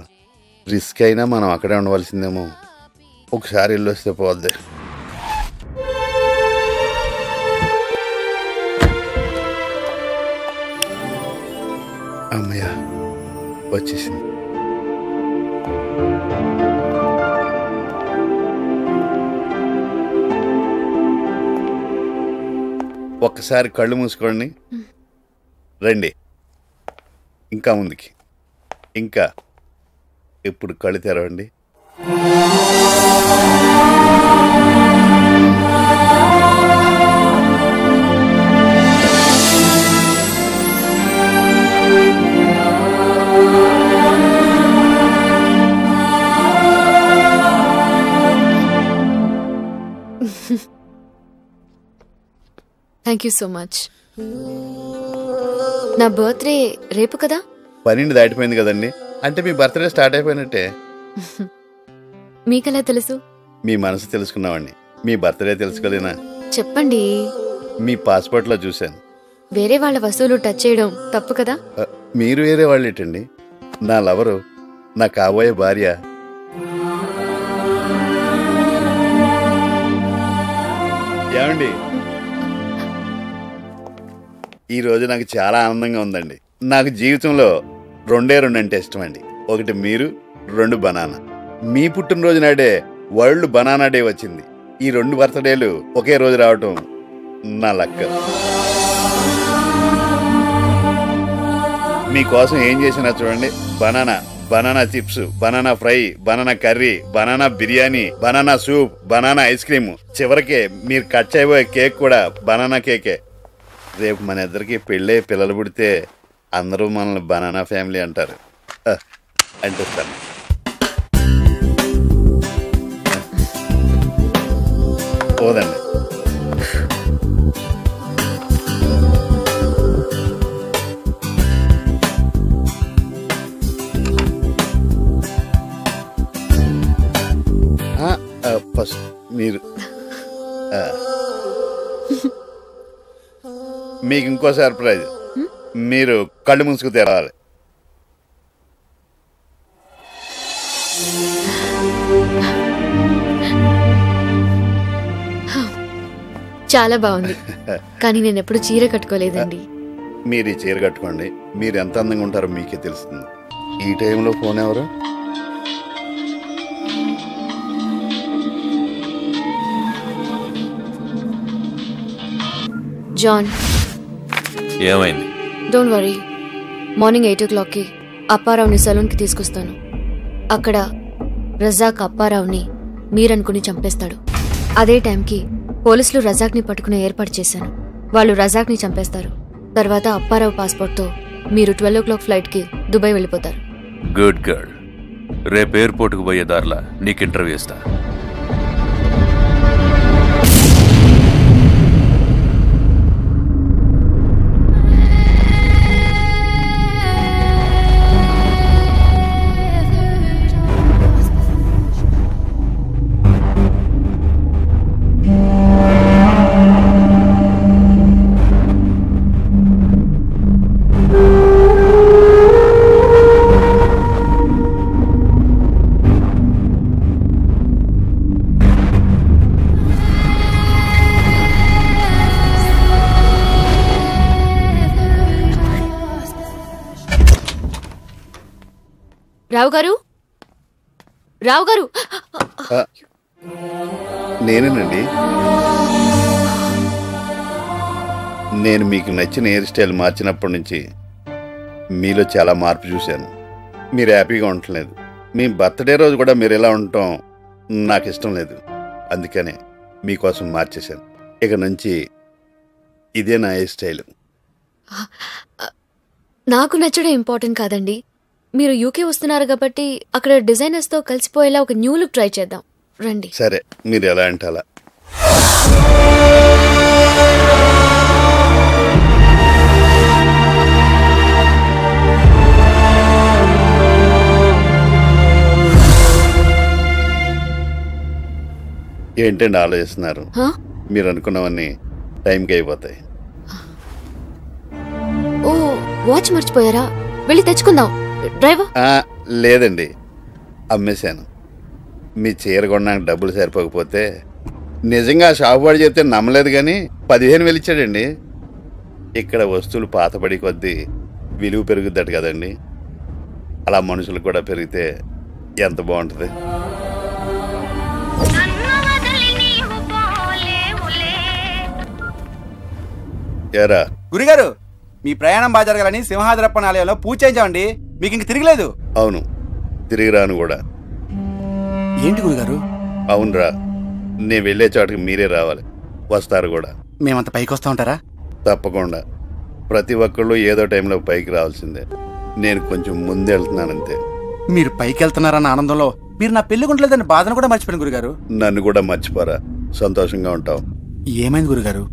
రిస్క్ అయినా మనం అక్కడే ఉండవలసిందేమో. ఒకసారి వెళ్ళొస్తే పోద్ది. అమ్మయ్య, వచ్చేసింది. ఒక్కసారి కళ్ళు మూసుకోండి. రండి, ఇంకా ముందుకి. ఇంకా ఇప్పుడు కళ్ళు తెరవండి. Thank you so much. నా బర్త్డే రేపు కదా? 12 దాటిపోయింది కదండి. అంటే మీ బర్త్డే స్టార్ట్ అయిపోయినట్టే. మీకెలా తెలుసు? మీ మనసు తెలుసుకున్నామండి. మీ బర్త్డే తెలుసుకోలేనా? చెప్పండి. మీ పాస్పోర్ట్ లో చూశాను. వేరే వాళ్ళ వస్తువులు టచ్ చేయడం తప్పు కదా? మీరు వేరే వాళ్ళు ఏంటండి? నా లవరు, నా కాబోయే భార్య. ఏమండి, ఈరోజు నాకు చాలా ఆనందంగా ఉందండి. నాకు జీవితంలో 2 అంటే ఇష్టం అండి. 1 మీరు, 2 బనానా. మీ పుట్టినరోజు నాడే వరల్డ్ బనానా డే వచ్చింది. ఈ 2 బర్త్డేలు ఒకే రోజు రావటం నా లక్క. మీకోసం ఏం చేసినా చూడండి. Banana chips, banana fry, banana curry, banana biryani, banana soup, banana ice cream, చివరికి మీరు కట్ చేయబోయే కేక్ కూడా బనానా కేకే. రేపు మన ఇద్దరికి పెళ్ళే పిల్లలు పుడితే అందరూ మనల్ని బనానా ఫ్యామిలీ అంటారు. అంటేస్తాను. పోదండి. ఫస్ట్ మీరు మీకు ఇంకో సర్ప్రైజ్. మీరు కళ్ళు మూసుకు తెరాలి. చాలా బాగుంది, కానీ నేను ఎప్పుడు చీర కట్టుకోలేదండి. మీరు ఈ చీర కట్టుకోండి. మీరు ఎంత అందంగా ఉంటారో మీకే తెలుస్తుంది. ఈ టైంలో ఫోన్ ఎవరు? జాన్. ఏమైంది? Don't worry. మార్నింగ్ 8 o'clockకి అప్పారావుని సలూన్కి తీసుకొస్తాను. అక్కడ రజాక్ అప్పారావుని మీరనుకుని చంపేస్తాడు. అదే టైంకి పోలీసులు రజాక్ని పట్టుకునే ఏర్పాటు చేశాను. వాళ్ళు రజాక్ని చంపేస్తారు. తర్వాత అప్పారావు పాస్పోర్ట్తో మీరు 12 o'clock ఫ్లైట్కి దుబాయ్ వెళ్ళిపోతారు. Good girl. రేపు ఎయిర్పోర్ట్కు పోయే దారిలా నీకు ఇంటర్వ్యూ ఇస్తా. రావు గారు, రావు గారు. నేనేనండి. నేను మీకు నచ్చిన హెయిర్ స్టైల్ మార్చినప్పటి నుంచి మీలో చాలా మార్పు చూశాను. మీరు హ్యాపీగా ఉండట్లేదు. మీ బర్త్డే రోజు కూడా మీరు ఎలా ఉండటం నాకు ఇష్టం లేదు. అందుకనే మీకోసం మార్చేశాను. ఇక నుంచి ఇదే నా హెయిర్ స్టైల్. నాకు నచ్చడం ఇంపార్టెంట్ కాదండి. మీరు యూకే వస్తున్నారు కాబట్టి అక్కడ డిజైనర్స్తో కలిసిపోయేలా ఒక న్యూ లుక్ ట్రై చేద్దాం రండి. సరే, మీరు ఎలా అంటే అలా. ఏంటండి ఆలోచిస్తున్నారు? మీరు అనుకున్నవన్నీ టైంకి అయిపోతాయి. ఓ, వాచ్ మర్చిపోయారా? వెళ్ళి తెచ్చుకుందాం. డ్రైవర్. లేదండి, అమ్మేశాను. మీ చీర కొనడానికి డబ్బులు సరిపోకపోతే నిజంగా షాపు వాడు చెప్తే నమ్మలేదు, కానీ 15,000 ఇచ్చాడండి. ఇక్కడ వస్తువులు పాతబడి కొద్దీ విలువ పెరుగుద్దట కదండి. అలా మనుషులు కూడా పెరిగితే ఎంత బాగుంటుంది. ఏరా గురుగారు, మీ ప్రయాణం బాగా జరగాలని సింహాద్రప్పన ఆలయంలో పూజ చేయించామండి. మీకు ఇంక తిరగలేదు. అవును, తిరిగి రాను కూడా. ఏంటి గురుగారు? అవునరా, నేను వెళ్ళే చోటకి మీరే రావాలి. వస్తారు కూడా. మేమంత పైకి వస్తా ఉంటారా? తప్పకుండా. ప్రతి ఒక్కళ్ళు ఏదో టైంలో పైకి రావాల్సిందే. నేను కొంచెం ముందే వెళ్తున్నానంతే. మీరు పైకి వెళ్తున్నారన్న ఆనందంలో మీరు నా పెళ్లి గుంటలేదని బాధను కూడా మర్చిపోయాను గురుగారు. నన్ను కూడా మర్చిపోరా, సంతోషంగా ఉంటావు. ఏమైంది గురుగారు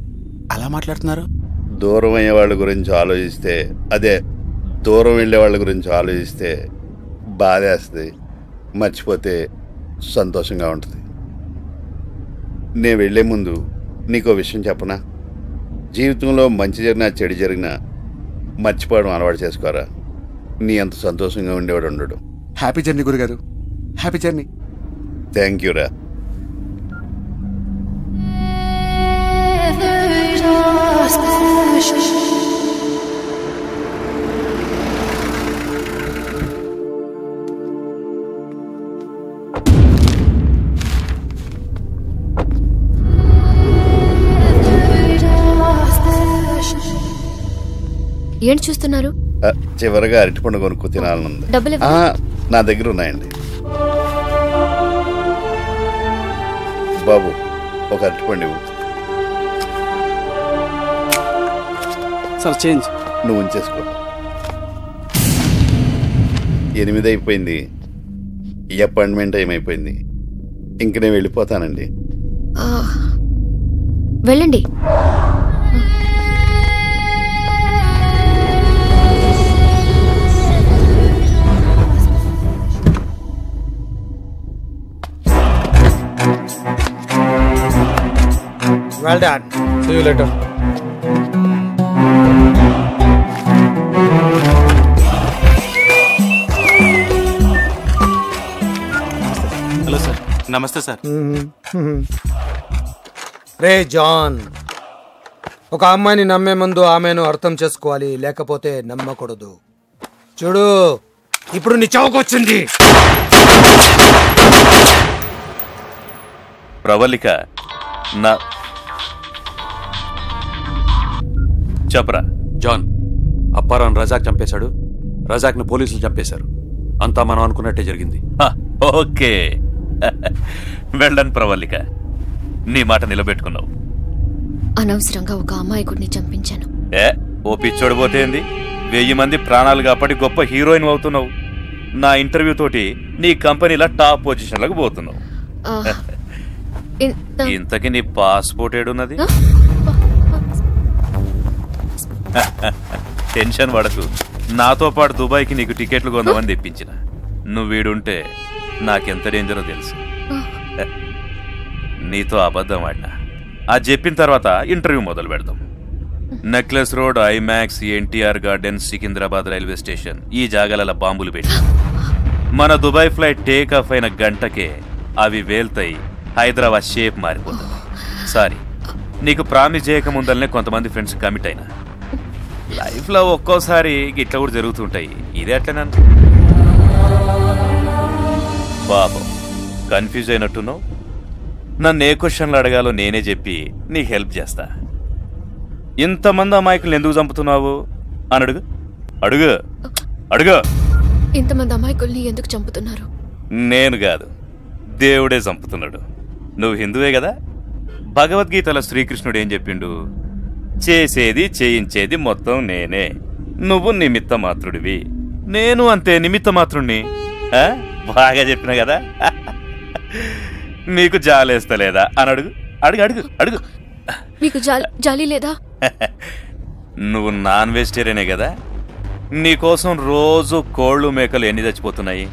అలా మాట్లాడుతున్నారు? దూరం అయ్యే వాళ్ళ గురించి ఆలోచిస్తే, అదే దూరం వెళ్ళే వాళ్ళ గురించి ఆలోచిస్తే బాధేస్తుంది. మర్చిపోతే సంతోషంగా ఉంటుంది. నేను వెళ్లే ముందు నీకో విషయం చెప్పనా? జీవితంలో మంచి జరిగినా చెడు జరిగినా మర్చిపోవడం అలవాటు చేసుకోరా. నీ అంత సంతోషంగా ఉండేవాడు ఉండడు. హ్యాపీ జర్నీ గురుగారు. Happy journey. థ్యాంక్ యూ రా. ఏంటి చూస్తున్నారు? చివరిగా అరటిపండు కొనుక్కు తినాలనుంది. డబ్బులు నా దగ్గర ఉన్నాయండి. బాబు, ఒక అరటిపండు ఇవ్వు. Sir change. నువ్వు ఉంచేసుకో. 8 అయిపోయింది. ఈ అపాయింట్మెంట్ టైం అయిపోయింది. ఇంక నేను వెళ్ళిపోతానండి. వెళ్ళండి. Well done. See you later. Hello sir. నమస్తే సార్. రే జాన్, ఒక అమ్మాయిని నమ్మే ముందు ఆమెను అర్థం చేసుకోవాలి, లేకపోతే నమ్మకూడదు. చూడు, ఇప్పుడు నీ చౌకొచ్చింది. ప్రవళిక నా చెప్పరా. జాన్, అప్పారావు రజాక్ చంపేశాడు. రజాక్ని పోలీసులు చంపేశారు. అంతా మనం అనుకున్నట్టే జరిగింది. ఓకే, వెళ్ళను ప్రవళిక, నీ మాట నిలబెట్టుకున్నావు. అనవసరంగా ఒక అమాయకుడిని చంపించాను. ఓ పిచ్చోడు పోతేంది, 1000 మంది ప్రాణాలు కాపాడి గొప్ప హీరోయిన్ అవుతున్నావు. నా ఇంటర్వ్యూ తోటి నీ కంపెనీలో టాప్ పొజిషన్లకు పోతున్నావు. ఇంతకీ నీ పాస్పోర్ట్ ఏడున్నది? టెన్షన్ పడకు, నాతో పాటు దుబాయ్కి నీకు టికెట్లు కొందామని తెప్పించిన. నువ్వు వీడుంటే నాకెంత డేంజరో తెలుసు. నీతో అబద్ధం ఆడినా. అది చెప్పిన తర్వాత ఇంటర్వ్యూ మొదలు పెడదాం. Necklace road, IMAX, NTR garden, Secunderabad railway station, ఈ జాగాల బాంబులు పెట్టి మన దుబాయ్ ఫ్లైట్ టేక్ ఆఫ్ అయిన గంటకే అవి వేల్తాయి. హైదరాబాద్ షేప్ మారిపోతుంది. సారీ, నీకు ప్రామిస్ చేయక ముందరనే కొంతమంది ఫ్రెండ్స్ కమిట్ అయినా. లైఫ్లో ఒక్కోసారి ఇట్లా కూడా జరుగుతుంటాయి. ఇదే అట్లనే పాపం కన్ఫ్యూజ్ అయినట్టున్నావు. నన్ను ఏ క్వశ్చన్లు అడగాలో నేనే చెప్పి నీకు హెల్ప్ చేస్తా. ఇంతమంది అమాయకులు ఎందుకు చంపుతున్నావు అని అడుగు. అడుగు అడుగు. ఇంతమంది అమాయకుల్ని ఎందుకు చంపుతున్నారు? నేను కాదు, దేవుడే చంపుతున్నాడు. నువ్వు హిందువే కదా. భగవద్గీతలో శ్రీకృష్ణుడు ఏం చెప్పిండు? చేసేది చేయించేది మొత్తం నేనే, నువ్వు నిమిత్త మాత్రుడివి. నేను అంతే నిమిత్త మాత్రుణ్ణి. బాగా చెప్పిన కదా. నీకు జాలేస్తలేదా అని అడుగు. అడుగు అడుగు అడుగు. మీకు జాలి లేదా? నువ్వు నాన్ వెజిటేరియనే కదా. నీకోసం రోజు కోళ్ళు మేకలు ఎన్ని చచ్చిపోతున్నాయి.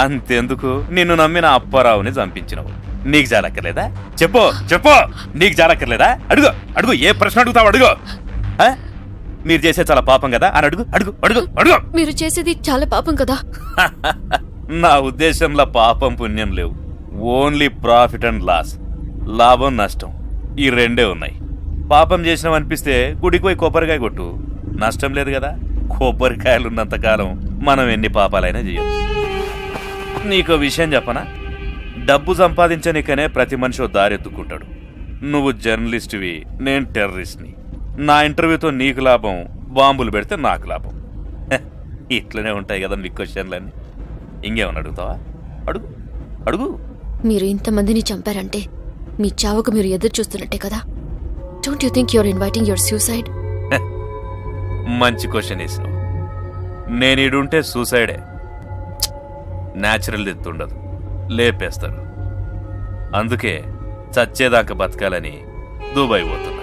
అంతెందుకు నిన్ను నమ్మిన అప్పారావుని చంపించినవు. నీకు జాలక్కర్లేదా? చెప్పు చెప్పు, నీకు జాలక్కర్లేదా? అడుగు అడుగు, ఏ ప్రశ్న అడుగుతావు అడుగు. మీరు చేసే చాలా పాపం కదా అని అడుగు. అడుగు అడుగు అడుగు. మీరు చేసేది చాలా పాపం కదా. నా ఉద్దేశంలో పాపం పుణ్యం లేవు, ఓన్లీ ప్రాఫిట్ అండ్ లాస్, లాభం నష్టం, ఈ రెండే ఉన్నాయి. పాపం చేసినాం అనిపిస్తే గుడికి పోయి కొబ్బరికాయ కొట్టు, నష్టం లేదు కదా. కొబ్బరికాయలు ఉన్నంతకాలం మనం ఎన్ని పాపాలైనా చేయొచ్చు. నీకో విషయం చెప్పనా? డబ్బు సంపాదించనికనే ప్రతి మనిషి దారెత్తుకుంటాడు. నువ్వు జర్నలిస్ట్వి, నేను టెర్రరిస్ట్ని. నా ఇంటర్వ్యూతో నీకు లాభం, బాంబులు పెడితే నాకు లాభం. ఇట్లనే ఉంటాయి కదా మీ క్వశ్చన్లన్నీ. ఇంకేమన్నా అడుగుతావా? అడుగు అడుగు. మీరు ఇంతమందిని చంపారంటే మీ చావుకు మీరు ఎదురు చూస్తున్నట్టే కదా. Don't you think you're inviting your suicide? మంచి క్వశ్చన్ వేసినావు. నేను ఈడుంటే సూసైడే. న్యాచురల్ డెత్ ఉండదు, లేపేస్తారు. అందుకే చచ్చేదాకా బతకాలని దుబాయ్ పోతున్నా,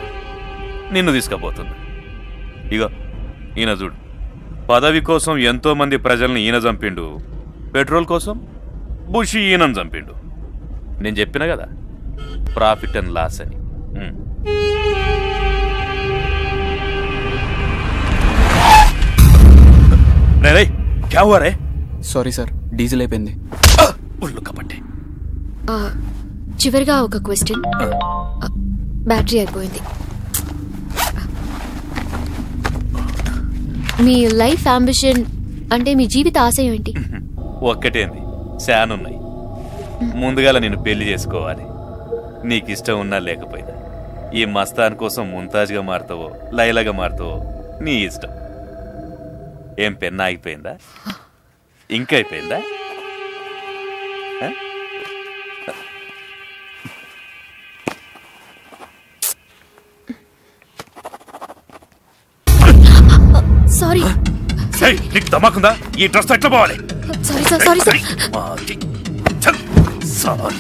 నిన్ను తీసుకుపోతున్నా. ఇగో ఈయన చూడు, పదవి కోసం ఎంతో మంది ప్రజల్ని ఈయన చంపిండు, పెట్రోల్ కోసం బుషి ఈయనను చంపిండు. నేను చెప్పిన కదా, ప్రాఫిట్ అండ్ లాస్ అని. రే క్యా హువా రే? సారీ సార్, డీజిల్ అయిపోయింది. ఉల్లు కపట్టే. చివరిగా ఒక క్వశ్చన్, బ్యాటరీ అయిపోయింది. మీ లైఫ్ అంబిషన్ అంటే మీ జీవిత ఆశయం ఏంటి? ఒక్కటేంది, శానున్నాయి. ముందుగాల నేను పెళ్లి చేసుకోవాలి, నీకు ఇష్టం ఉన్నా లేకపోయినా. ఈ మస్తాన్ కోసం ముంతాజ్గా మారుతావో లైలాగా మారుతావో నీ ఇష్టం. ఏం పెన్న ఆగిపోయిందా? ఇంకా అయిపోయిందా? నీకు దమాకుందా? ఈ డ్రెస్ ఎట్లా పోవాలి? Sorry sir, sorry sir. Sorry.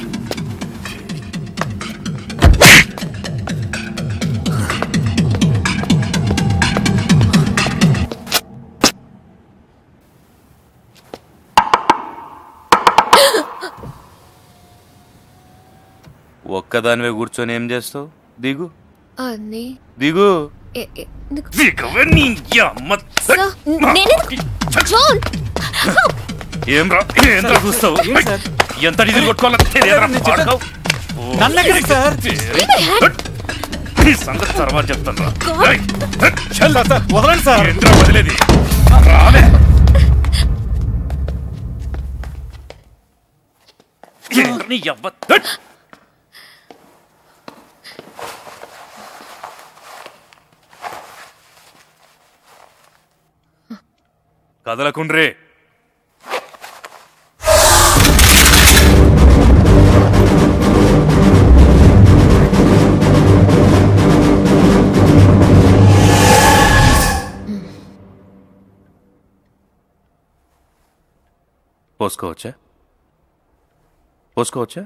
ఒక్కదానివే కూర్చొని ఏం చేస్తావు? దిగు దిగు. ఏంరా చూస్తావు? ఎంత డీజిల్ కొట్టుకోవాలో సంగతి తర్వాత చెప్తాను. వదలండి సార్. వదిలేది రాలే. కదలకుండ్రే. పోసుకోవచ్చా? పోసుకోవచ్చా?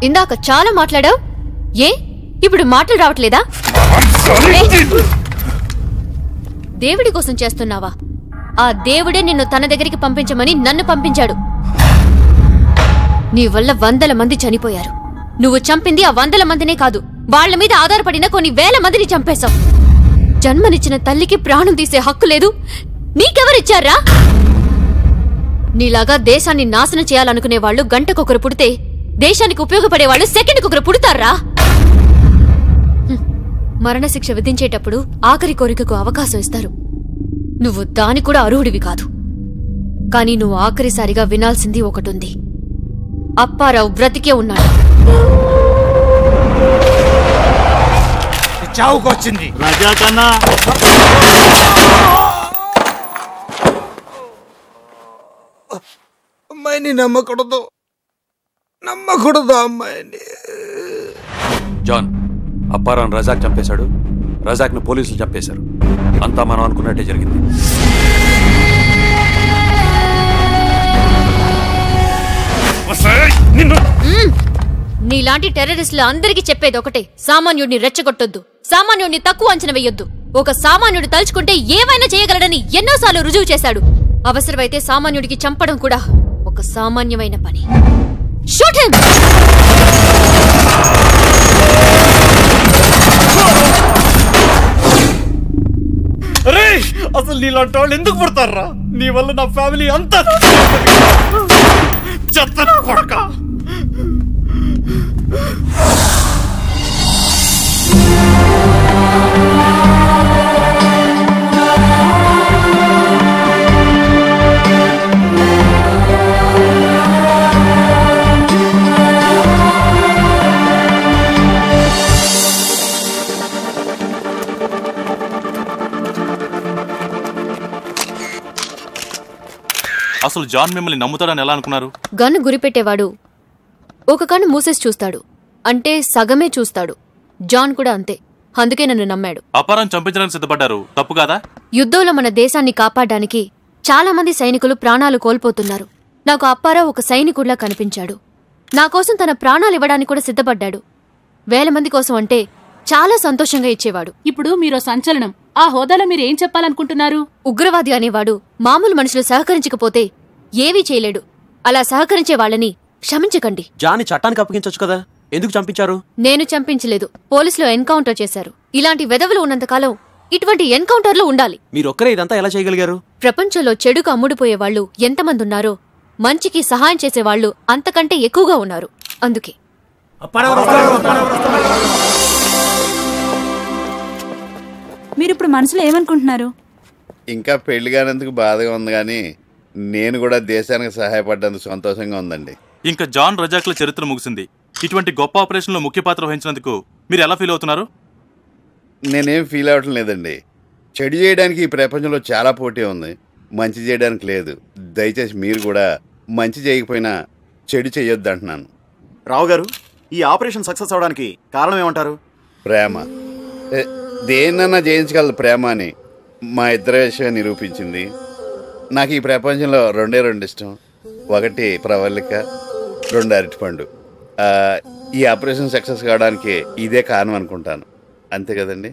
ఇందాక చాలా మాట్లాడావు, ఏ ఇప్పుడు మాటలు రావట్లేదా? దేవుడి కోసం చేస్తున్నావా? ఆ దేవుడే నిన్ను తన దగ్గరికి పంపించమని నన్ను పంపించాడు. నీ వల్ల 100 మంది చనిపోయారు. నువ్వు చంపింది ఆ 100 మందినే కాదు, వాళ్ల మీద ఆధారపడిన కొన్ని వేల మందిని చంపేశావు. జన్మనిచ్చిన తల్లికి ప్రాణం తీసే హక్కు లేదు, నీకెవరిచ్చారా? నీలాగా దేశాన్ని నాశనం చేయాలనుకునే వాళ్ళు గంటకొకరు పుడితే, దేశానికి ఉపయోగపడేవాళ్ళు సెకండ్కొకరు పుడతారా? మరణశిక్ష విధించేటప్పుడు ఆఖరి కోరికకు అవకాశం ఇస్తారు. నువ్వు దాని కూడా అర్హుడివి కాదు. కానీ నువ్వు ఆఖరిసారిగా వినాల్సింది ఒకటుంది. అప్పారావు బ్రతికే ఉన్నాడు. చావుకొచ్చింది రాజా కన్నా. అమ్మాయిని నమ్మకూడదు అమ్మాయిని. జాన్, అప్పారావు రజాక్ చంపేశాడు, రజాక్ను పోలీసులు చంపేశారు. అంతా మనం అనుకున్నట్టే జరిగింది. నీలాంటి టెర్రరిస్టులు అందరికీ చెప్పేది ఒకటే, సామాన్యుడిని రెచ్చగొట్టొద్దు, సామాన్యుడిని తక్కువ అంచనా వేయొద్దు. ఒక సామాన్యుడు తలుచుకుంటే ఏమైనా చేయగలడని ఎన్నోసార్లు రుజువు చేశాడు. అవసరమైతే సామాన్యుడికి చంపడం కూడా ఒక సామాన్యమైన పని. Shoot him! అరే, అసలు నీలాంటి వాళ్ళు ఎందుకు పుడతారా? నీ వల్ల నా ఫ్యామిలీ అంతా చెత్త కొడక. అసలు జాన్ మిమ్మల్ని నమ్ముతాడని ఎలా అనుకున్నారు? గన్ను గురిపెట్టేవాడు ఒక కన్ను మూసేసి చూస్తాడు, అంటే సగమే చూస్తాడు. జాన్ కూడా అంతే, అందుకే నన్ను నమ్మాడు. అపారం చంపించడానికి సిద్ధపడ్డారు, తప్పు కాదా? యుద్ధంలో మన దేశాన్ని కాపాడడానికి చాలా మంది సైనికులు ప్రాణాలు కోల్పోతున్నారు. నాకు అప్పారావు ఒక సైనికుడిలా కనిపించాడు. నా కోసం తన ప్రాణాలు ఇవ్వడానికి కూడా సిద్ధపడ్డాడు. 1000 మంది కోసం అంటే చాలా సంతోషంగా ఇచ్చేవాడు. ఇప్పుడు మీరు సంచలనం. ఆ హోదాలో మీరు ఏం చెప్పాలనుకుంటున్నారు? ఉగ్రవాది అనేవాడు మామూలు మనుషులు సహకరించకపోతే ఏవీ చేయలేడు. అలా సహకరించే వాళ్ళని క్షమించకండి. జాని చట్టానికి అప్పగించొచ్చు కదా, ఎందుకు చంపించారు? నేను చంపించలేదు, పోలీసులు ఎన్కౌంటర్ చేశారు. ఇలాంటి వెధవులు ఉన్నంతకాలం ఇటువంటి ఎన్కౌంటర్లు ఉండాలి. మీరొక్కరే ఇదంతా ఎలా చేయగలిగారు? ప్రపంచంలో చెడుకు అమ్ముడుపోయే వాళ్ళు ఎంతమంది ఉన్నారో మంచికి సహాయం చేసేవాళ్లు అంతకంటే ఎక్కువగా ఉన్నారు. అందుకే మీరిప్పుడు మనసులో ఏమనుకుంటున్నారు? ఇంకా పెళ్లి కానందుకు బాధగా ఉంది, కానీ నేను కూడా దేశానికి సహాయపడ్డందుకు సంతోషంగా ఉందండి. ఇంకా జాన్ రజాక్ల చరిత్ర ముగిసింది. ఇటువంటి గొప్ప ఆపరేషన్లో ముఖ్య పాత్ర వహించినందుకు మీరు ఎలా ఫీల్ అవుతున్నారు? నేనేం ఫీల్ అవ్వటం లేదండి. చెడు చేయడానికి ఈ ప్రపంచంలో చాలా పోటీ ఉంది, మంచి చేయడానికి లేదు. దయచేసి మీరు కూడా మంచి చేయకపోయినా చెడు చేయొద్దు అంటున్నాను. రావు గారు, ఈ ఆపరేషన్ సక్సెస్ అవడానికి కారణం ఏమంటారు? ప్రేమ. దేన్నన్నా జయించగలదు ప్రేమ అని మా ఇద్దరి విషయం నిరూపించింది. నాకు ఈ ప్రపంచంలో రెండు ఇష్టం. ఒకటి ప్రవళిక, 2 అరటిపండు. ఈ ఆపరేషన్ సక్సెస్ కావడానికి ఇదే కారణం అనుకుంటాను. అంతే కదండి?